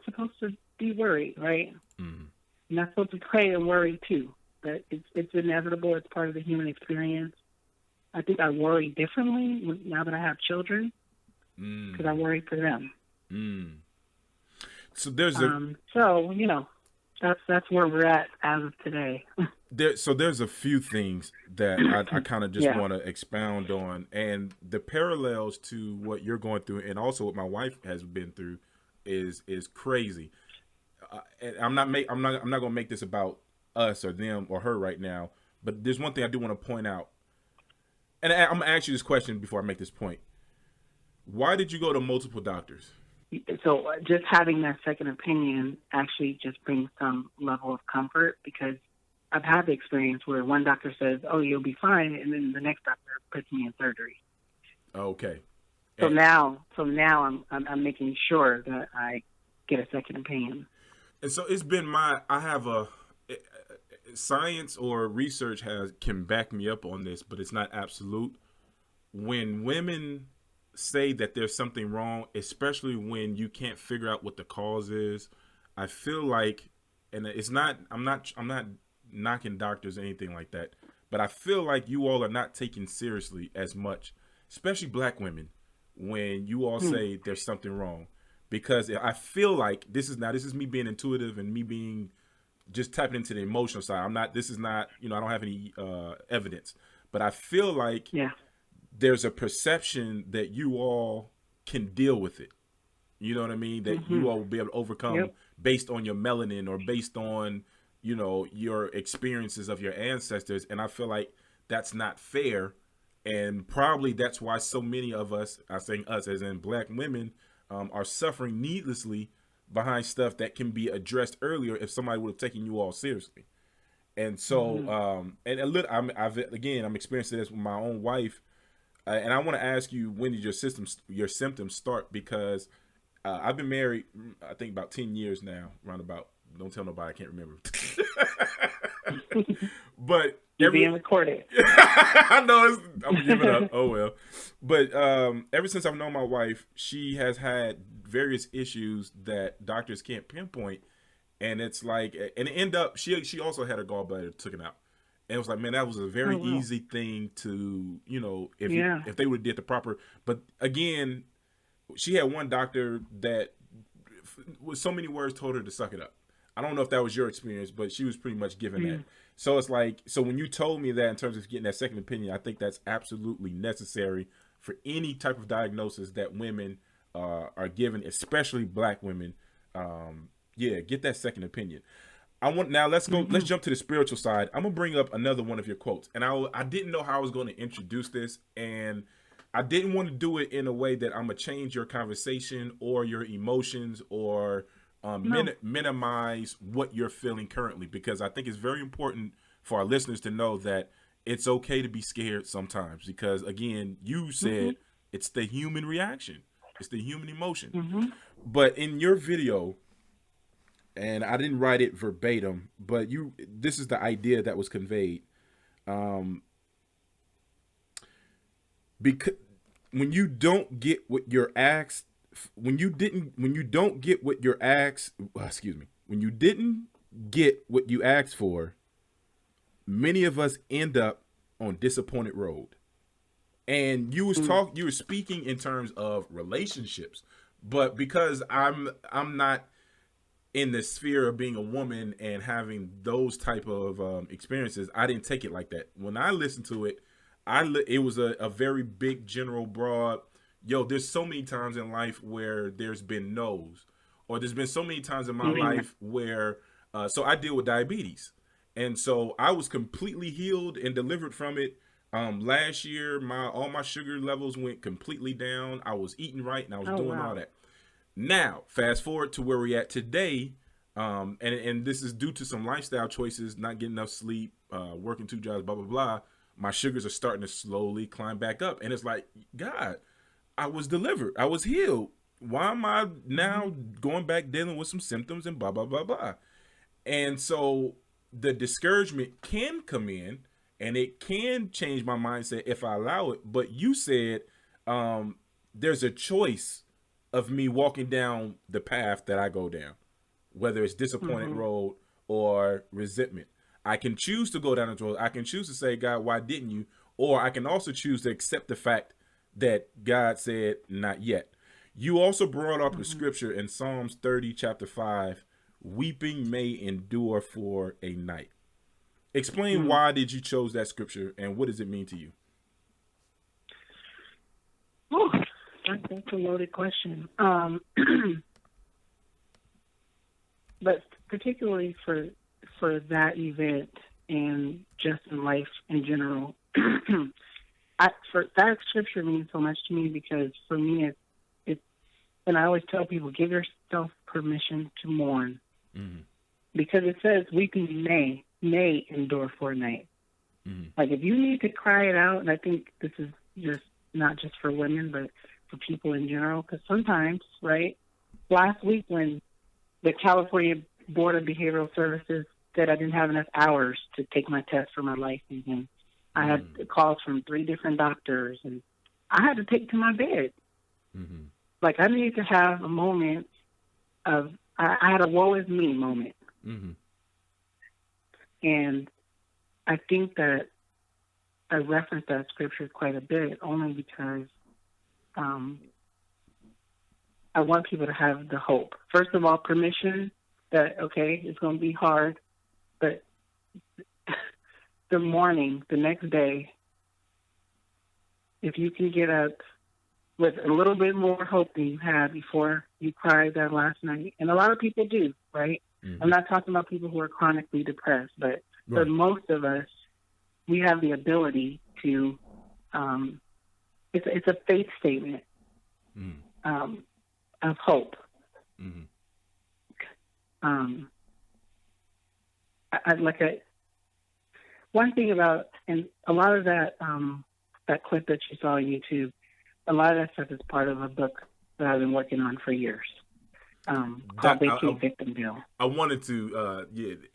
supposed to be worried, right? I'm not supposed to pray and worry too. But it's inevitable. It's part of the human experience. I think I worry differently now that I have children because I worry for them. So there's that's where we're at as of today. There's a few things that I kind of just want to expound on, and the parallels to what you're going through, and also what my wife has been through, is crazy. And I'm not going to make this about us or them or her right now, but there's one thing I do want to point out, and I'm gonna ask you this question before I make this point. Why did you go to multiple doctors? So just having that second opinion actually just brings some level of comfort, because I've had the experience where one doctor says, "Oh, you'll be fine," and then the next doctor puts me in surgery. Okay. So now I'm making sure that I get a second opinion. And so it's been science or research can back me up on this, but it's not absolute. When women say that there's something wrong, especially when you can't figure out what the cause is, I feel like, and it's not, I'm not knocking doctors or anything like that, but I feel like you all are not taken seriously as much, especially black women, when you all say there's something wrong. Because I feel like this is me being intuitive and me being just tapping into the emotional side. I don't have any evidence, but I feel like there's a perception that you all can deal with it. You know what I mean? That you all will be able to overcome based on your melanin or based on, your experiences of your ancestors. And I feel like that's not fair. And probably that's why so many of us, I'm saying us as in black women, are suffering needlessly behind stuff that can be addressed earlier if somebody would have taken you all seriously. And so, and a little, I'm experiencing this with my own wife, and I want to ask you, when did your symptoms start? Because I've been married, I think about 10 years now, round about. Don't tell nobody, I can't remember. But you're being recorded. I know I'm giving up. Oh well. But ever since I've known my wife, she has had various issues that doctors can't pinpoint. And it's like, and it ended up, she also had her gallbladder taken out. And it was like, man, that was a very easy thing to, if they would have did the proper. But again, she had one doctor that, with so many words, told her to suck it up. I don't know if that was your experience, but she was pretty much given that. So it's like, so when you told me that in terms of getting that second opinion, I think that's absolutely necessary for any type of diagnosis that women are given, especially Black women. Get that second opinion. Let's jump to the spiritual side. I'm gonna bring up another one of your quotes, and I didn't know how I was going to introduce this, and I didn't want to do it in a way that I'm gonna change your conversation or your emotions or minimize what you're feeling currently, because I think it's very important for our listeners to know that it's okay to be scared sometimes, because again, you said it's the human reaction, it's the human emotion. But in your video, and I didn't write it verbatim, but this is the idea that was conveyed. Because when you don't get what you're asked, when you didn't get what you asked for, many of us end up on disappointed road. And you were speaking in terms of relationships, but because I'm not in the sphere of being a woman and having those type of experiences, I didn't take it like that. When I listened to it, it was a very big, general, broad, there's so many times in life where there's been no's, or there's been so many times in my life where, so I deal with diabetes. And so I was completely healed and delivered from it. Last year, all my sugar levels went completely down. I was eating right and I was doing all that. Now, fast forward to where we're at today, and this is due to some lifestyle choices, not getting enough sleep, working 2 jobs, blah, blah, blah. My sugars are starting to slowly climb back up. And it's like, God, I was delivered. I was healed. Why am I now going back dealing with some symptoms and blah, blah, blah, blah? And so the discouragement can come in, and it can change my mindset if I allow it. But you said there's a choice of me walking down the path that I go down, whether it's disappointed road or resentment. I can choose to go down the road. I can choose to say, God, why didn't you? Or I can also choose to accept the fact that God said, not yet. You also brought up the scripture in Psalms 30, chapter 5, weeping may endure for a night. Explain why did you chose that scripture, and what does it mean to you? Oh, that's a loaded question. But particularly for that event and just in life in general, for that scripture means so much to me, because for me it's and I always tell people, give yourself permission to mourn, because it says weeping may endure for a night. Like, if you need to cry it out, and I think this is just not just for women but for people in general, because sometimes, right, last week when the California Board of Behavioral Services said I didn't have enough hours to take my test for my licensing, I had calls from 3 different doctors, and I had to take to my bed. Like, I needed to have a moment of, I had a woe is me moment. And I think that I reference that scripture quite a bit, only because I want people to have the hope. First of all, permission that, okay, it's going to be hard, but the morning, the next day, if you can get up with a little bit more hope than you had before you cried that last night, and a lot of people do, right? I'm not talking about people who are chronically depressed, but for most of us, we have the ability to, it's a faith statement of hope. One thing about, and a lot of that that clip that you saw on YouTube, a lot of that stuff is part of a book that I've been working on for years, called Vacate Victim Bill. I wanted to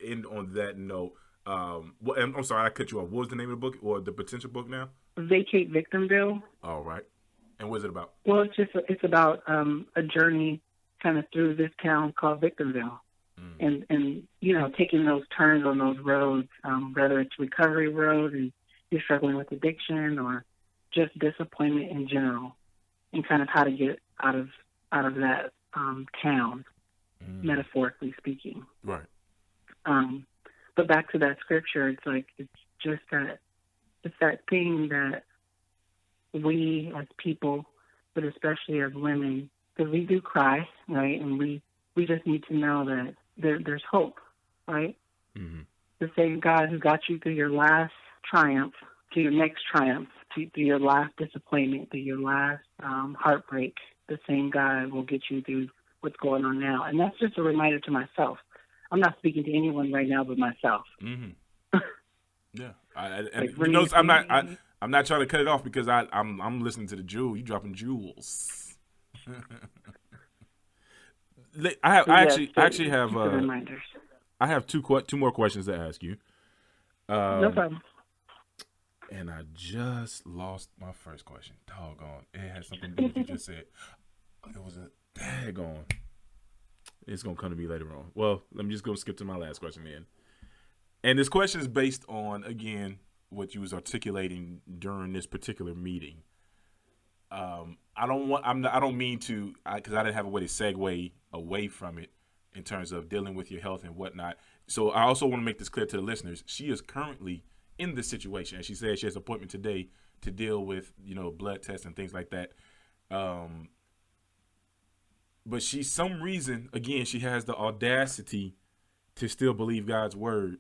end on that note. I'm sorry, I cut you off. What was the name of the book or the potential book now? Vacate Victim Bill. All right. And what is it about? Well, it's about a journey kind of through this town called Victimville. And taking those turns on those roads, whether it's recovery road and you're struggling with addiction or just disappointment in general, and kind of how to get out of that town, metaphorically speaking. Right. But back to that scripture, it's that thing that we as people, but especially as women, because we do cry, right? And we just need to know that there's hope, right? Mm-hmm. The same God who got you through your last triumph, to your next triumph, to your last disappointment, to your last heartbreak, the same God will get you through what's going on now. And that's just a reminder to myself. I'm not speaking to anyone right now but myself. Mm-hmm. Yeah. I'm not trying to cut it off because I'm listening to the jewel. You dropping jewels. I actually have reminders. I have two more questions to ask you. No problem. And I just lost my first question. Doggone. It had something to do with what you just said. It was a daggone. It's gonna come to me later on. Well, let me just go skip to my last question then. And this question is based on, again, what you was articulating during this particular meeting. I don't mean to, because I didn't have a way to segue away from it in terms of dealing with your health and whatnot. So I also want to make this clear to the listeners. She is currently in this situation, and she said she has an appointment today to deal with, blood tests and things like that. But some reason, again, she has the audacity to still believe God's word,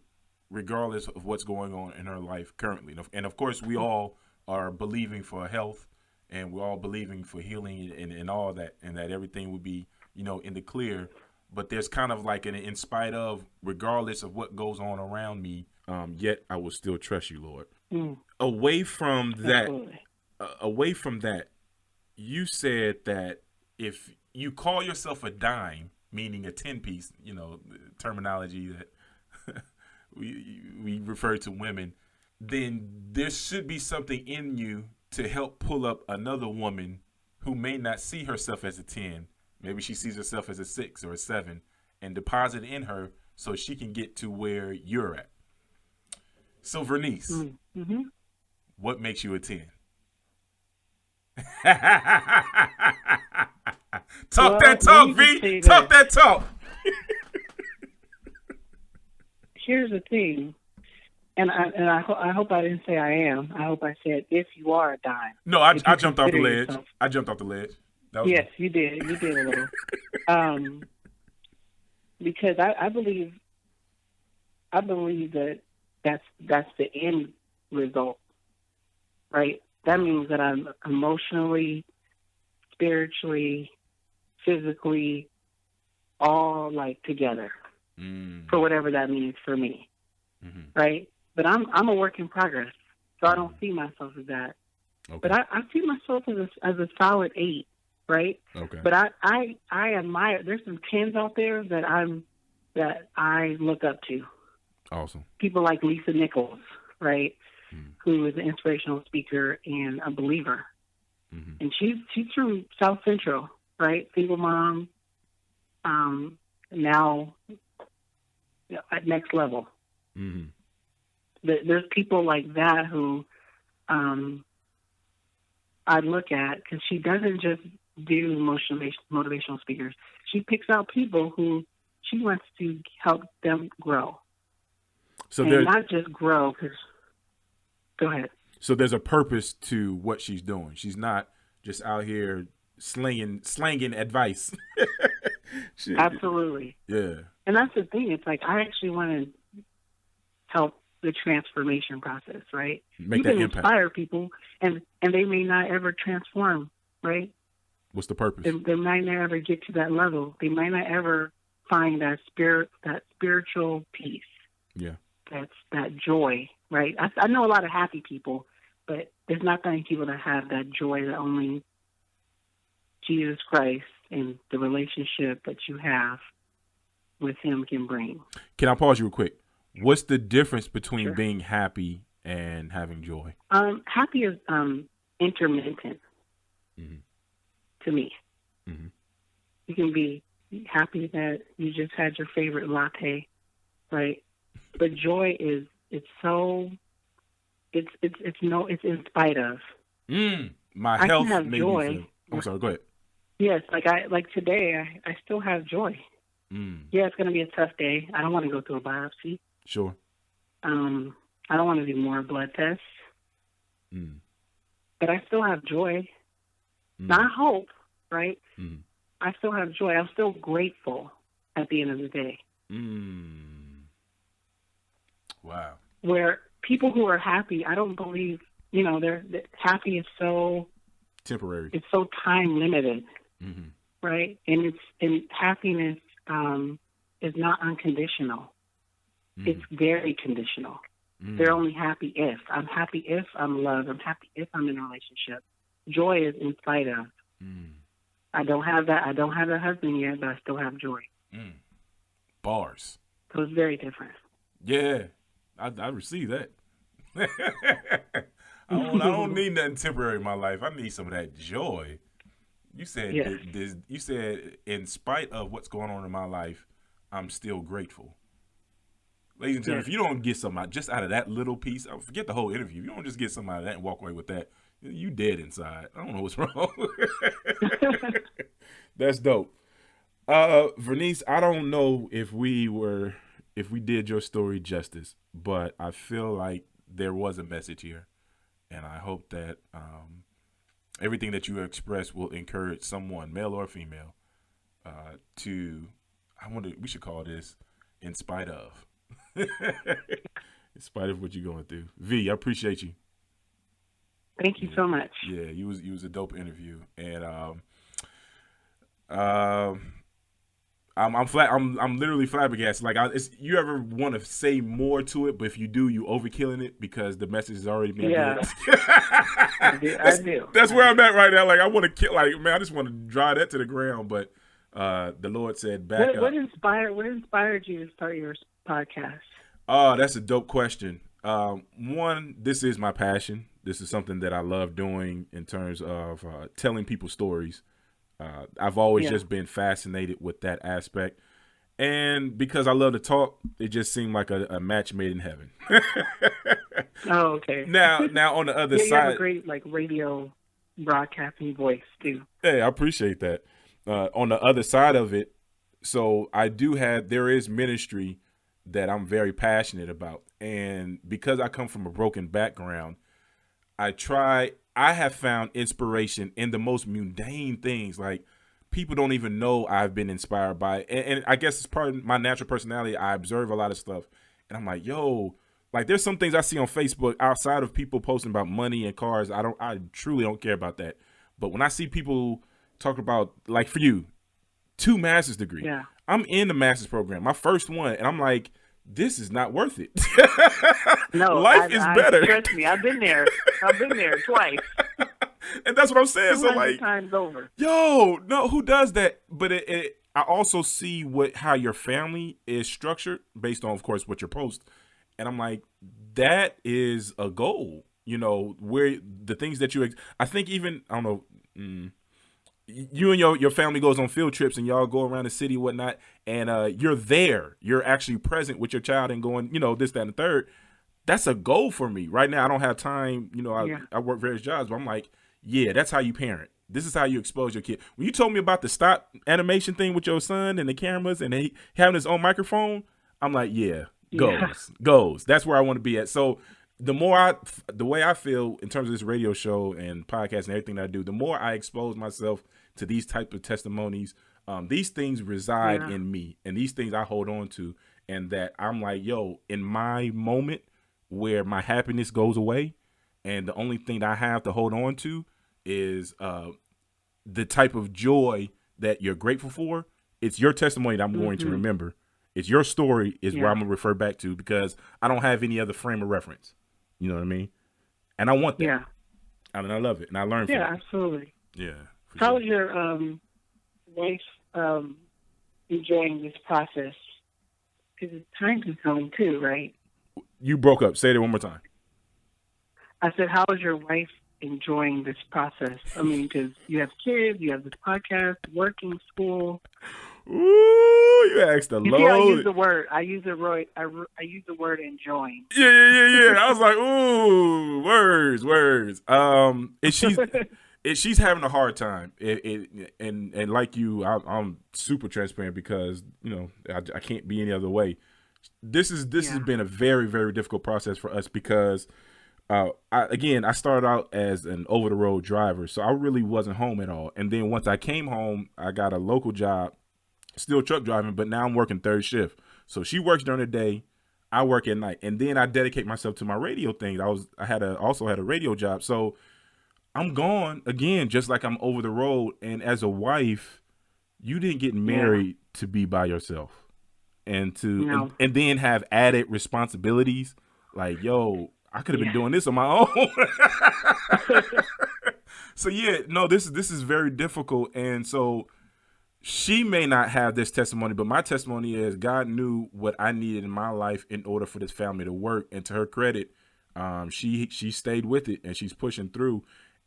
regardless of what's going on in her life currently. And of course, we all are believing for health, and we're all believing for healing and all that, and that everything will be, in the clear. But there's kind of like in spite of, regardless of what goes on around me, yet I will still trust you, Lord. Away from that, you said that if you call yourself a dime, meaning a 10-piece, terminology that we refer to women, then there should be something in you to help pull up another woman who may not see herself as a 10. Maybe she sees herself as a 6 or a 7, and deposit in her so she can get to where you're at. So, Vernice, what makes you a 10? Talk that talk, V. Talk that talk. Here's the thing, and I hope I didn't say I am. I hope I said if you are a dime. No, I jumped off the ledge. I jumped off the ledge. Yes, you did. You did a little. Because I believe that that's the end result, right? That means that I'm emotionally, spiritually, physically, all together for whatever that means for me, right? But I'm a work in progress, so I don't see myself as that. Okay. But I see myself as a solid 8, right? Okay. But I admire. There's some 10s out there that I look up to. Awesome. People like Lisa Nichols, right? Who is an inspirational speaker and a believer. And she's from South Central, right? Single mom, now at next level. There's people like that who I look at, because she doesn't just do motivational speakers. She picks out people who she wants to help them grow. So and not just grow, because... Go ahead. So there's a purpose to what she's doing. She's not just out here slanging advice. Absolutely. Yeah. And that's the thing. It's like I actually want to help the transformation process, right? Make that impact. Inspire people, and they may not ever transform, right? What's the purpose? They might not ever get to that level. They might not ever find that spiritual peace. Yeah. That's that joy, right? I know a lot of happy people, but there's not many people that have that joy that only Jesus Christ and the relationship that you have with him can bring. Can I pause you real quick? What's the difference between Sure. being happy and having joy? Happy is intermittent to me. Mm-hmm. You can be happy that you just had your favorite latte, right? But joy is it's in spite of. My I health can have made joy. me feel. I'm sorry. Go ahead. Yes, like today, I still have joy. Yeah, it's going to be a tough day. I don't want to go through a biopsy. Sure. I don't want to do more blood tests. But I still have joy. Not hope, right? I still have joy. I'm still grateful at the end of the day. Wow. Where people who are happy, I don't believe, they're happy is so temporary. It's so time limited, right? And happiness is not unconditional. It's very conditional. They're only happy if. I'm happy if I'm loved. I'm happy if I'm in a relationship. Joy is in spite of. I don't have that. I don't have a husband yet, but I still have joy. Bars. So it's very different. Yeah, I receive that. I don't need nothing temporary in my life. I need some of that joy. You said you said in spite of what's going on in my life, I'm still grateful. Ladies and gentlemen, if you don't get something just out of that little piece, forget the whole interview. If you don't just get something out of that and walk away with that, you dead inside. I don't know what's wrong. That's dope. Vernice, I don't know if we did your story justice, but I feel like there was a message here, and I hope that everything that you express will encourage someone, male or female, we should call this in spite of. In spite of what you're going through. V, I appreciate you. Thank you so much. Yeah, you was a dope interview, and I'm literally flabbergasted. Like, you ever want to say more to it, but if you do, you overkilling it because the message has already been good. I do. That's where I'm at right now. Like, I want to kill. Like, man, I just want to drive that to the ground. But the Lord said, back up. What inspired you to start your podcast? Oh, that's a dope question. One, this is my passion. This is something that I love doing in terms of telling people stories. I've always just been fascinated with that aspect. And because I love to talk, it just seemed like a match made in heaven. Oh, okay. Now on the other side. You have a great radio broadcasting voice, too. Hey, I appreciate that. On the other side of it, so there is ministry that I'm very passionate about. And because I come from a broken background, I have found inspiration in the most mundane things. Like, people don't even know I've been inspired by it. And I guess it's part of my natural personality. I observe a lot of stuff. And I'm like, yo, like, there's some things I see on Facebook outside of people posting about money and cars. I truly don't care about that. But when I see people talk about, like, for you, 2 master's degree. Yeah. I'm in the master's program, my first one. And I'm like, this is not worth it. No, life is better. Trust me, I've been there. I've been there twice. And that's what I'm saying. So, like, times over. Yo, no, who does that? But I also see how your family is structured based on, of course, what you post. And I'm like, that is a goal. Where the things that I think even, I don't know, you and your family goes on field trips and y'all go around the city and whatnot, and you're there. You're actually present with your child and going, this, that, and the third. That's a goal for me. Right now, I don't have time. I work various jobs, but I'm like, yeah, that's how you parent. This is how you expose your kid. When you told me about the stop animation thing with your son and the cameras and he having his own microphone, I'm like, yeah, goes. That's where I want to be at. So the way I feel in terms of this radio show and podcast and everything that I do, the more I expose myself to these types of testimonies, these things reside in me, and these things I hold on to, and that I'm like, yo, in my moment where my happiness goes away, and the only thing that I have to hold on to is the type of joy that you're grateful for, it's your testimony that I'm going to remember. It's your story is where I'm going to refer back to because I don't have any other frame of reference. You know what I mean? And I want that. Yeah. And I love it. And I learned from it. Yeah, absolutely. Yeah. How is your wife enjoying this process? Because it's time consuming too, right? You broke up. Say it one more time. I said, how is your wife enjoying this process? I mean, because you have kids, you have this podcast, working, school. Ooh, you asked a load. See, I use the word. I use the word enjoying. Yeah. I was like, ooh, words. She's having a hard time. And like you, I'm super transparent because I can't be any other way. This has been a very, very difficult process for us because I started out as an over the road driver, so I really wasn't home at all. And then once I came home, I got a local job, still truck driving, but now I'm working third shift. So she works during the day, I work at night, and then I dedicate myself to my radio thing. I also had a radio job, so I'm gone again, just like I'm over the road. And as a wife, you didn't get married to be by yourself and and then have added responsibilities. Like, yo, I could have been doing this on my own. So this is very difficult. And so she may not have this testimony, but my testimony is God knew what I needed in my life in order for this family to work. And to her credit, she stayed with it and she's pushing through.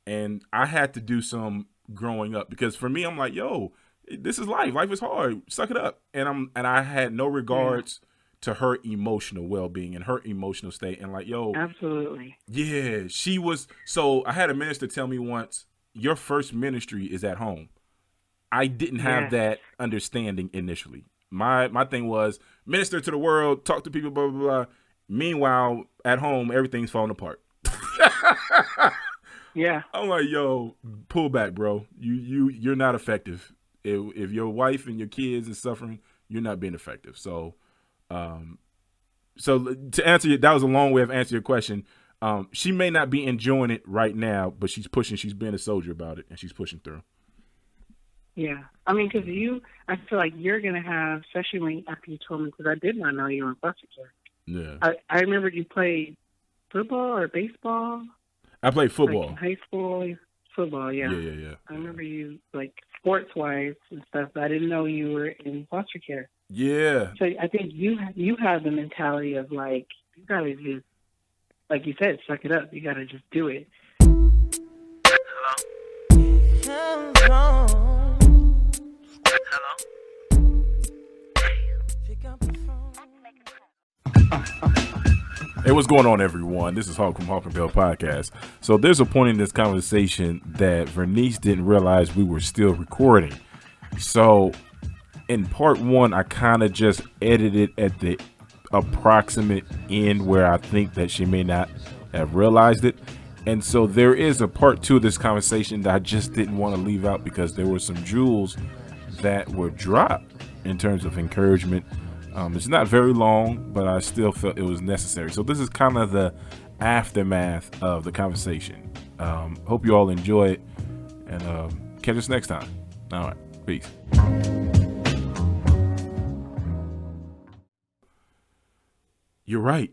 And I had to do some growing up because for me, I'm like, yo, this is life. Life is hard. Suck it up. And I had no regards to her emotional well-being and her emotional state. And like, yo, absolutely. Yeah, she was. So I had a minister tell me once, your first ministry is at home. I didn't have that understanding initially. My thing was minister to the world, talk to people, blah, blah, blah. Meanwhile, at home, everything's falling apart. Yeah. I'm like, yo, pull back, bro. You're not effective. If your wife and your kids is suffering, you're not being effective. So to answer you, that was a long way of answering your question. She may not be enjoying it right now, but she's pushing. She's being a soldier about it, and she's pushing through. Yeah. I mean, because I feel like you're going to have, especially after you told me, because I did not know you were in foster care. Yeah. I remember you played football or baseball. I played football. Like in high school, football, yeah. Yeah. I remember you, like, sports-wise and stuff, but I didn't know you were in foster care. Yeah. So I think you have the mentality of, like, you got to just, like you said, suck it up. You got to just do it. Hello? Hey, what's going on, everyone? This is Hawk from Hawk&Bel podcast. So there's a point in this conversation that Vernice didn't realize we were still recording. So in part one, I kind of just edited at the approximate end where I think that she may not have realized it. And so there is a part two of this conversation that I just didn't want to leave out because there were some jewels that were dropped in terms of encouragement. It's not very long, but I still felt it was necessary. So this is kind of the aftermath of the conversation. Hope you all enjoy it, and catch us next time. All right, peace. You're right.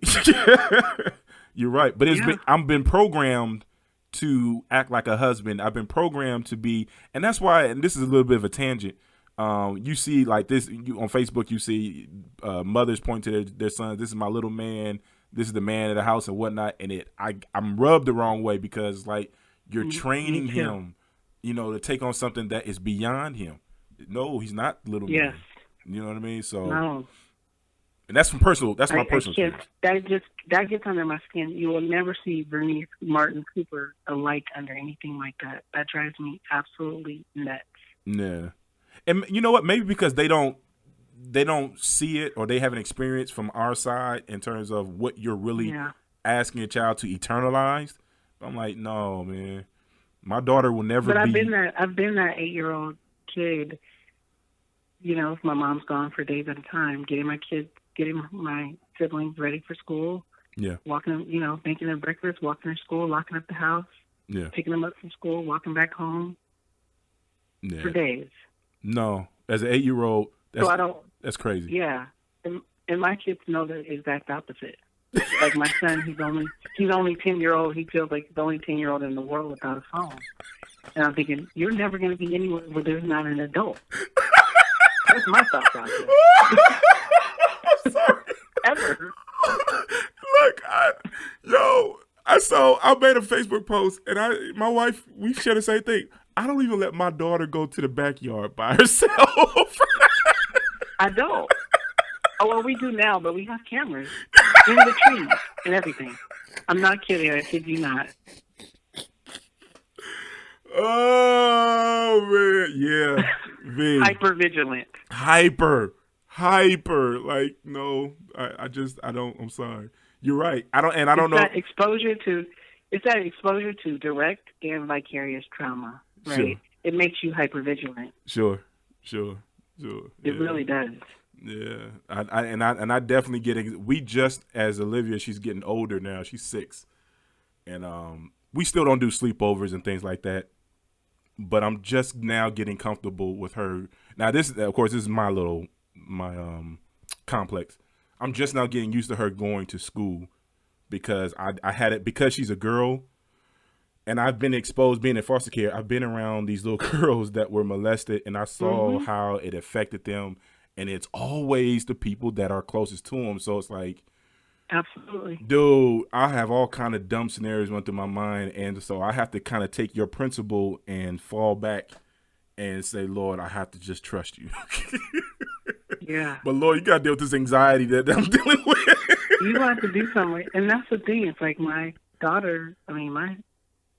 You're right. But I've been programmed to act like a husband. I've been programmed to be, and that's why, and this is a little bit of a tangent. You see like this on Facebook, you see mothers point to their sons. This is my little man. This is the man of the house and whatnot. And I'm rubbed the wrong way because like you're training him, to take on something that is beyond him. No, he's not little man. You know what I mean? So, no. And that's my personal experience. That gets under my skin. You will never see Vernice Cooper alike under anything like that. That drives me absolutely nuts. Yeah. And you know what? Maybe because they don't see it or they haven't experienced from our side in terms of what you're really asking a child to eternalize. I'm like, no, man. My daughter will never. But I've been that 8-year-old kid. If my mom's gone for days at a time, getting my siblings ready for school. Yeah. Walking them, making their breakfast, walking them to school, locking up the house. Yeah. Picking them up from school, walking back home. Yeah. For days. No, As an 8-year-old, So that's crazy. Yeah. And my kids know the exact opposite. Like my son, he's only 10-year-old. He feels like he's the only 10-year-old in the world without a phone. And I'm thinking, you're never going to be anywhere where there's not an adult. That's my thought process. I'm sorry. Ever. Look, I made a Facebook post, and my wife, we share the same thing. I don't even let my daughter go to the backyard by herself. I don't. Oh, well, we do now, but we have cameras in the trees and everything. I'm not kidding. I kid you not. Oh, man. Yeah. Hyper vigilant. Hyper. Like, no, I don't, I'm sorry. You're right. I don't know. It's that exposure to direct and vicarious trauma, right? Sure. It makes you hyper vigilant. Sure. It really does. Yeah, I definitely get it. We just, as Olivia, she's getting older now. She's 6, and we still don't do sleepovers and things like that. But I'm just now getting comfortable with her. Now, this is my complex. I'm just now getting used to her going to school because I had it because she's a girl, and I've been exposed being in foster care. I've been around these little girls that were molested, and I saw how it affected them. And it's always the people that are closest to them. So it's like, absolutely, dude, I have all kind of dumb scenarios went through my mind. And so I have to kind of take your principle and fall back and say, Lord, I have to just trust you. Yeah. But Lord, you got to deal with this anxiety that I'm dealing with. You have to do something. And that's the thing. It's like my daughter, my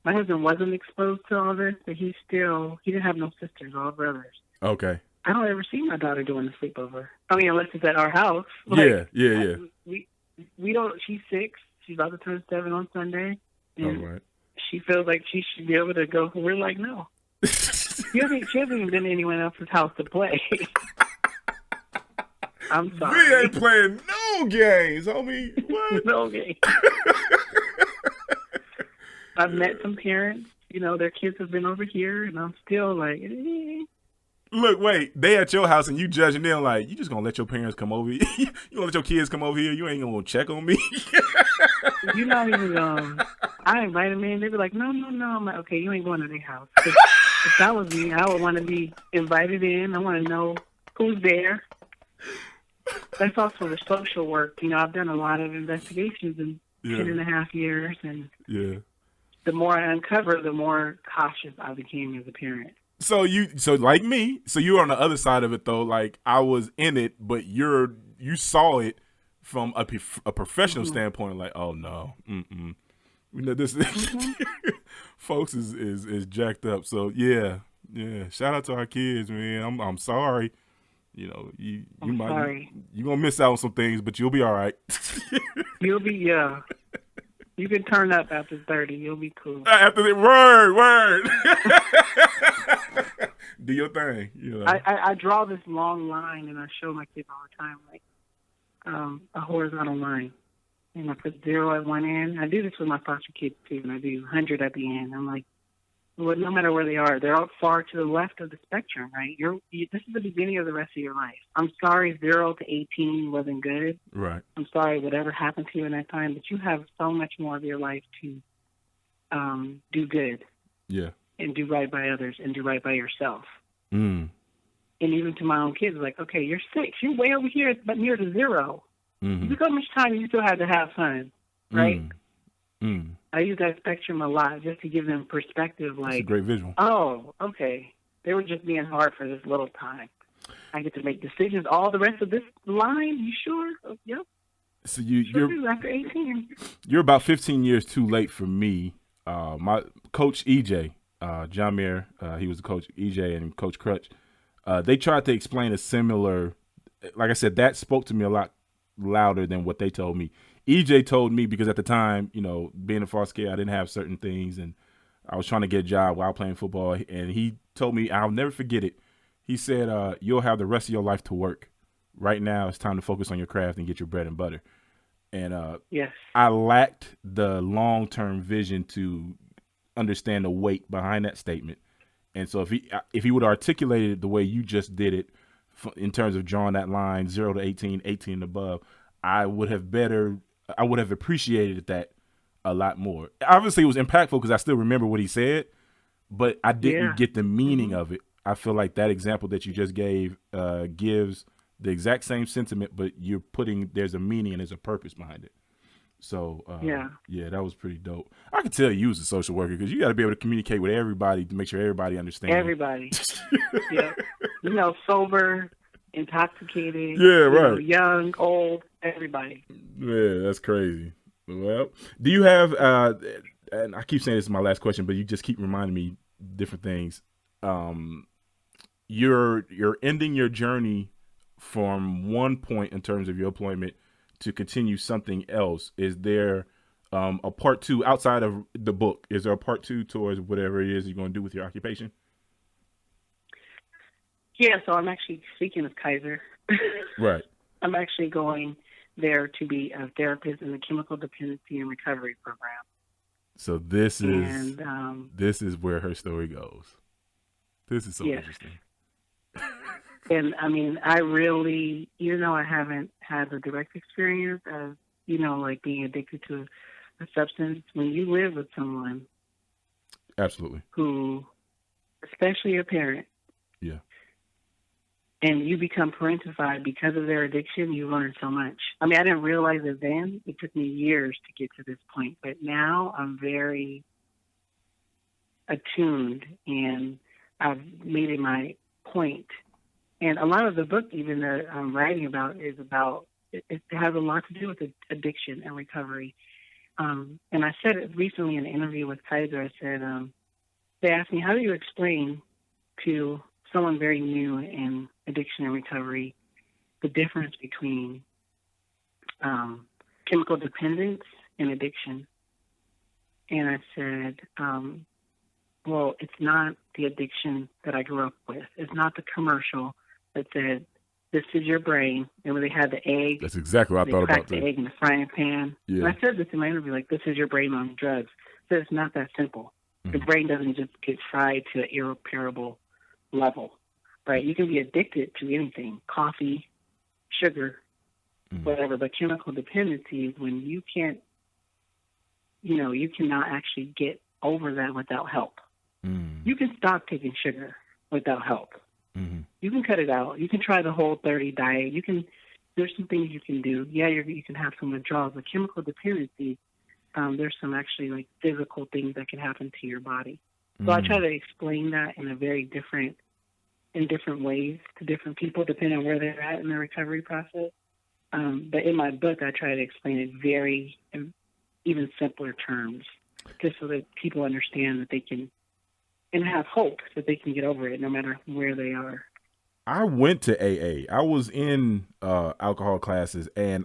husband wasn't exposed to all this, but he didn't have no sisters, all brothers. Okay. I don't ever see my daughter doing a sleepover. Unless it's at our house. Like, yeah. We don't. She's 6. She's about to turn 7 on Sunday. And right. She feels like she should be able to go. We're like, no. She hasn't even been to anyone else's house to play. I'm sorry. We ain't playing no games, homie. What? No games. I've met some parents. Their kids have been over here, and I'm still like, Look, wait, they at your house and you judging them like, you just gonna let your parents come over here? You gonna let your kids come over here? You ain't gonna check on me? You're not even I invite them in. They be like, no. I'm like, okay, you ain't going to their house. If that was me, I would want to be invited in. I want to know who's there. That's also the social work. I've done a lot of investigations in 10.5 years. And the more I uncover, the more cautious I became as a parent. So like me, you're on the other side of it though. Like I was in it, but you saw it from a professional standpoint. Like, oh no, this folks is jacked up. So yeah. Shout out to our kids, man. I'm sorry. You might you're gonna miss out on some things, but you'll be all right. You'll be You can turn up after 30. You'll be cool. After the word. Do your thing. I draw this long line, and I show my kids all the time, like a horizontal line. And I put 0 at one end. I do this with my foster kids, too, and I do 100 at the end. I'm like, well, no matter where they are, they're all far to the left of the spectrum, right? This is the beginning of the rest of your life. I'm sorry 0 to 18 wasn't good. Right. I'm sorry whatever happened to you in that time, but you have so much more of your life to do good. Yeah. And do right by others and do right by yourself. And even to my own kids, like, okay, you're 6. You're way over here, but near to 0. Mm-hmm. Look how much time you still have to have fun, right? I use that spectrum a lot just to give them perspective. Like, that's a great visual. Oh, okay. They were just being hard for this little time. I get to make decisions all the rest of this line. You sure? Oh, yep. So you're after 18. You're about 15 years too late for me. My coach EJ, John Mayer, he was the coach. EJ and Coach Crutch. They tried to explain a similar. Like I said, that spoke to me a lot louder than what they told me. EJ told me because at the time, being in foster care, I didn't have certain things, and I was trying to get a job while playing football. And he told me, I'll never forget it. He said, "You'll have the rest of your life to work. Right now, it's time to focus on your craft and get your bread and butter." And yes, I lacked the long-term vision to understand the weight behind that statement. And so if he would articulate it the way you just did it, in terms of drawing that line 0 to 18, 18 and above, I would have appreciated that a lot more. Obviously, it was impactful because I still remember what he said, but I didn't get the meaning of it. I feel like that example that you just gave gives the exact same sentiment, but there's a meaning and there's a purpose behind it. So, yeah, that was pretty dope. I could tell you was a social worker because you got to be able to communicate with everybody to make sure everybody understands. Everybody. Yeah. Sober, intoxicated. Yeah, right. Young, old, everybody. Yeah, that's crazy. Well, do you have, and I keep saying this is my last question, but you just keep reminding me different things. You're ending your journey from one point in terms of your employment to continue something else. Is there a part two outside of the book? Is there a part two towards whatever it is you're going to do with your occupation? Yeah, so I'm actually speaking of Kaiser. Right. I'm actually going there to be a therapist in the chemical dependency and recovery program. So this is where her story goes. This is so interesting. And I mean, I really, I haven't had the direct experience of, like being addicted to a substance. When you live with someone, absolutely, who, especially a parent, yeah, and you become parentified because of their addiction, you learn so much. I mean, I didn't realize it then. It took me years to get to this point, but now I'm very attuned, and I've made it my point. And a lot of the book, even that I'm writing about, is about, it has a lot to do with addiction and recovery. And I said it recently in an interview with Kaiser. I said, they asked me, how do you explain to someone very new in addiction and recovery the difference between chemical dependence and addiction? And I said, well, it's not the addiction that I grew up with. It's not the commercial that said, this is your brain. And when they had the egg. That's exactly what I thought about. The egg in the frying pan. Yeah. And I said this in my interview, like, this is your brain on drugs. So it's not that simple. Mm-hmm. The brain doesn't just get fried to an irreparable level, right? You can be addicted to anything, coffee, sugar, whatever. But chemical dependency is when you can't, you cannot actually get over that without help. You can stop taking sugar without help. You can cut it out. You can try the Whole30 diet. There's some things you can do. Yeah, you can have some withdrawals. But chemical dependency, there's some actually like physical things that can happen to your body. So I try to explain that in different ways to different people, depending on where they're at in the recovery process. But in my book, I try to explain it very, even simpler terms, just so that people understand that they can, and have hope that they can get over it no matter where they are. I went to AA. I was in alcohol classes, and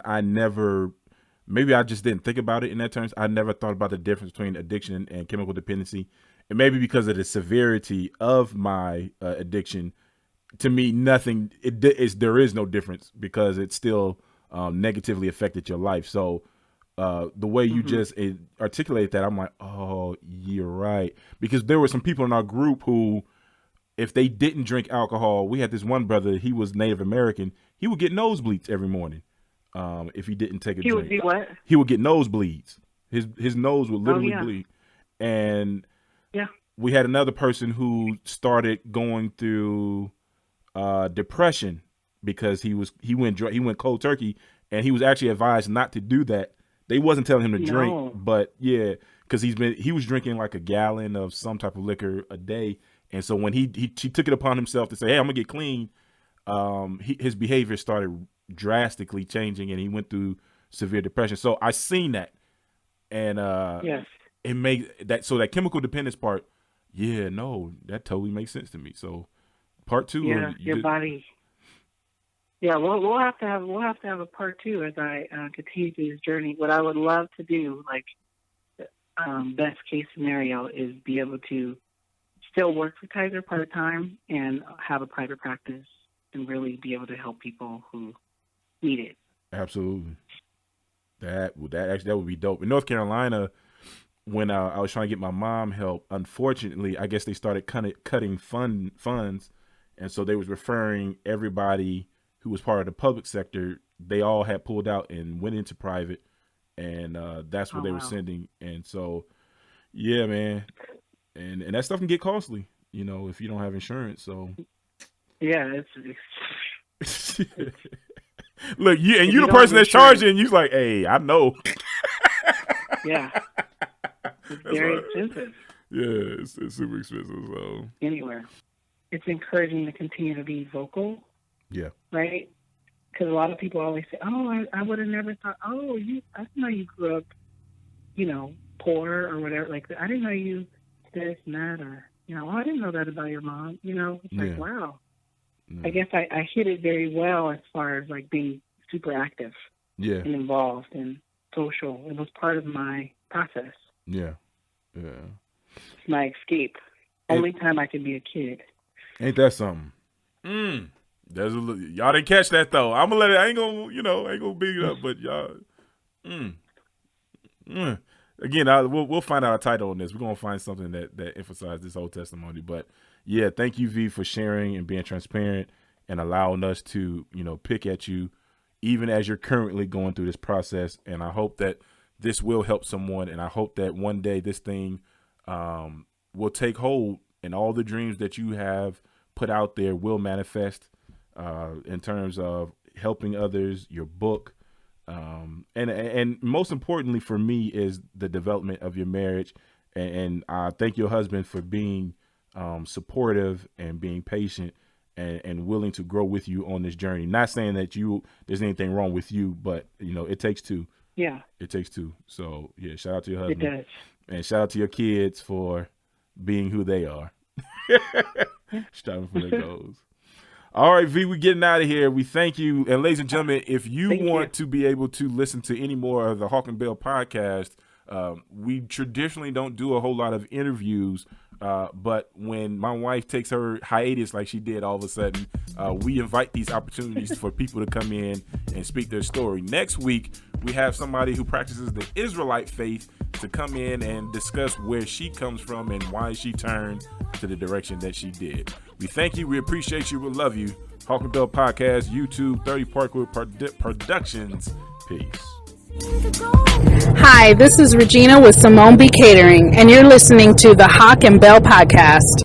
maybe I just didn't think about it in that terms. I never thought about the difference between addiction and chemical dependency. And maybe because of the severity of my addiction, to me, there is no difference because it still negatively affected your life. So the way you just articulated that, I'm like, oh, you're right. Because there were some people in our group who, if they didn't drink alcohol, we had this one brother, he was Native American. He would get nosebleeds every morning if he didn't take a drink. He would do what? He would get nosebleeds. His nose would literally bleed. And we had another person who started going through depression because he went cold turkey, and he was actually advised not to do that. They wasn't telling him to drink, but because he was drinking like a gallon of some type of liquor a day, and so when he took it upon himself to say, "Hey, I'm gonna get clean," his behavior started drastically changing, and he went through severe depression. So I seen that, and it made that, so that chemical dependence part. Yeah, no, that totally makes sense to me. So part two, your body. Yeah, we'll have to have a part two as I continue through this journey. What I would love to do, like best case scenario, is be able to still work for Kaiser part time and have a private practice and really be able to help people who need it. Absolutely, that would be dope. In North Carolina, when I was trying to get my mom help, unfortunately, I guess they started cutting funds. And so they was referring everybody who was part of the public sector. They all had pulled out and went into private, and that's what they were sending. And so, yeah, man, and that stuff can get costly, you know, if you don't have insurance. So, yeah, look, you the person that's charging. You're like, hey, I know. Yeah, it's very expensive. Yeah, it's super expensive. So anywhere, it's encouraging to continue to be vocal. Yeah. Right. Because a lot of people always say, "Oh, I would have never thought. Oh, I didn't know you grew up, you know, poor or whatever. Like, I didn't know you this and that, or you know, I didn't know that about your mom. You know, it's like, wow. I guess I hit it very well as far as like being super active, and involved and social. It was part of my process. Yeah. It's my escape. Only time I could be a kid. Ain't that something? There's y'all didn't catch that though. I'm gonna let it. I ain't gonna big it up, but y'all. Again, we'll find out a title on this. We're gonna find something that emphasizes this whole testimony. But yeah, thank you, V, for sharing and being transparent and allowing us to, you know, pick at you, even as you're currently going through this process. And I hope that this will help someone, and I hope that one day this thing will take hold, and all the dreams that you have put out there will manifest. In terms of helping others, your book, and most importantly for me is the development of your marriage. And I thank your husband for being supportive and being patient and willing to grow with you on this journey. Not saying that there's anything wrong with you, but you know, it takes two. Yeah, it takes two. So yeah, shout out to your husband. It does. And shout out to your kids for being who they are. Striving for their goals. All right, V, we're getting out of here. We thank you. And ladies and gentlemen, if you want to be able to listen to any more of the Hawk&Bel podcast, we traditionally don't do a whole lot of interviews, but when my wife takes her hiatus like she did all of a sudden, we invite these opportunities for people to come in and speak their story. Next week, we have somebody who practices the Israelite faith to come in and discuss where she comes from and why she turned to the direction that she did. We thank you. We appreciate you. We love you. Hawk&Bel Podcast, YouTube, 30 Parkwood Productions. Peace. Hi, this is Regina with Simone B. Catering, and you're listening to the Hawk&Bel Podcast.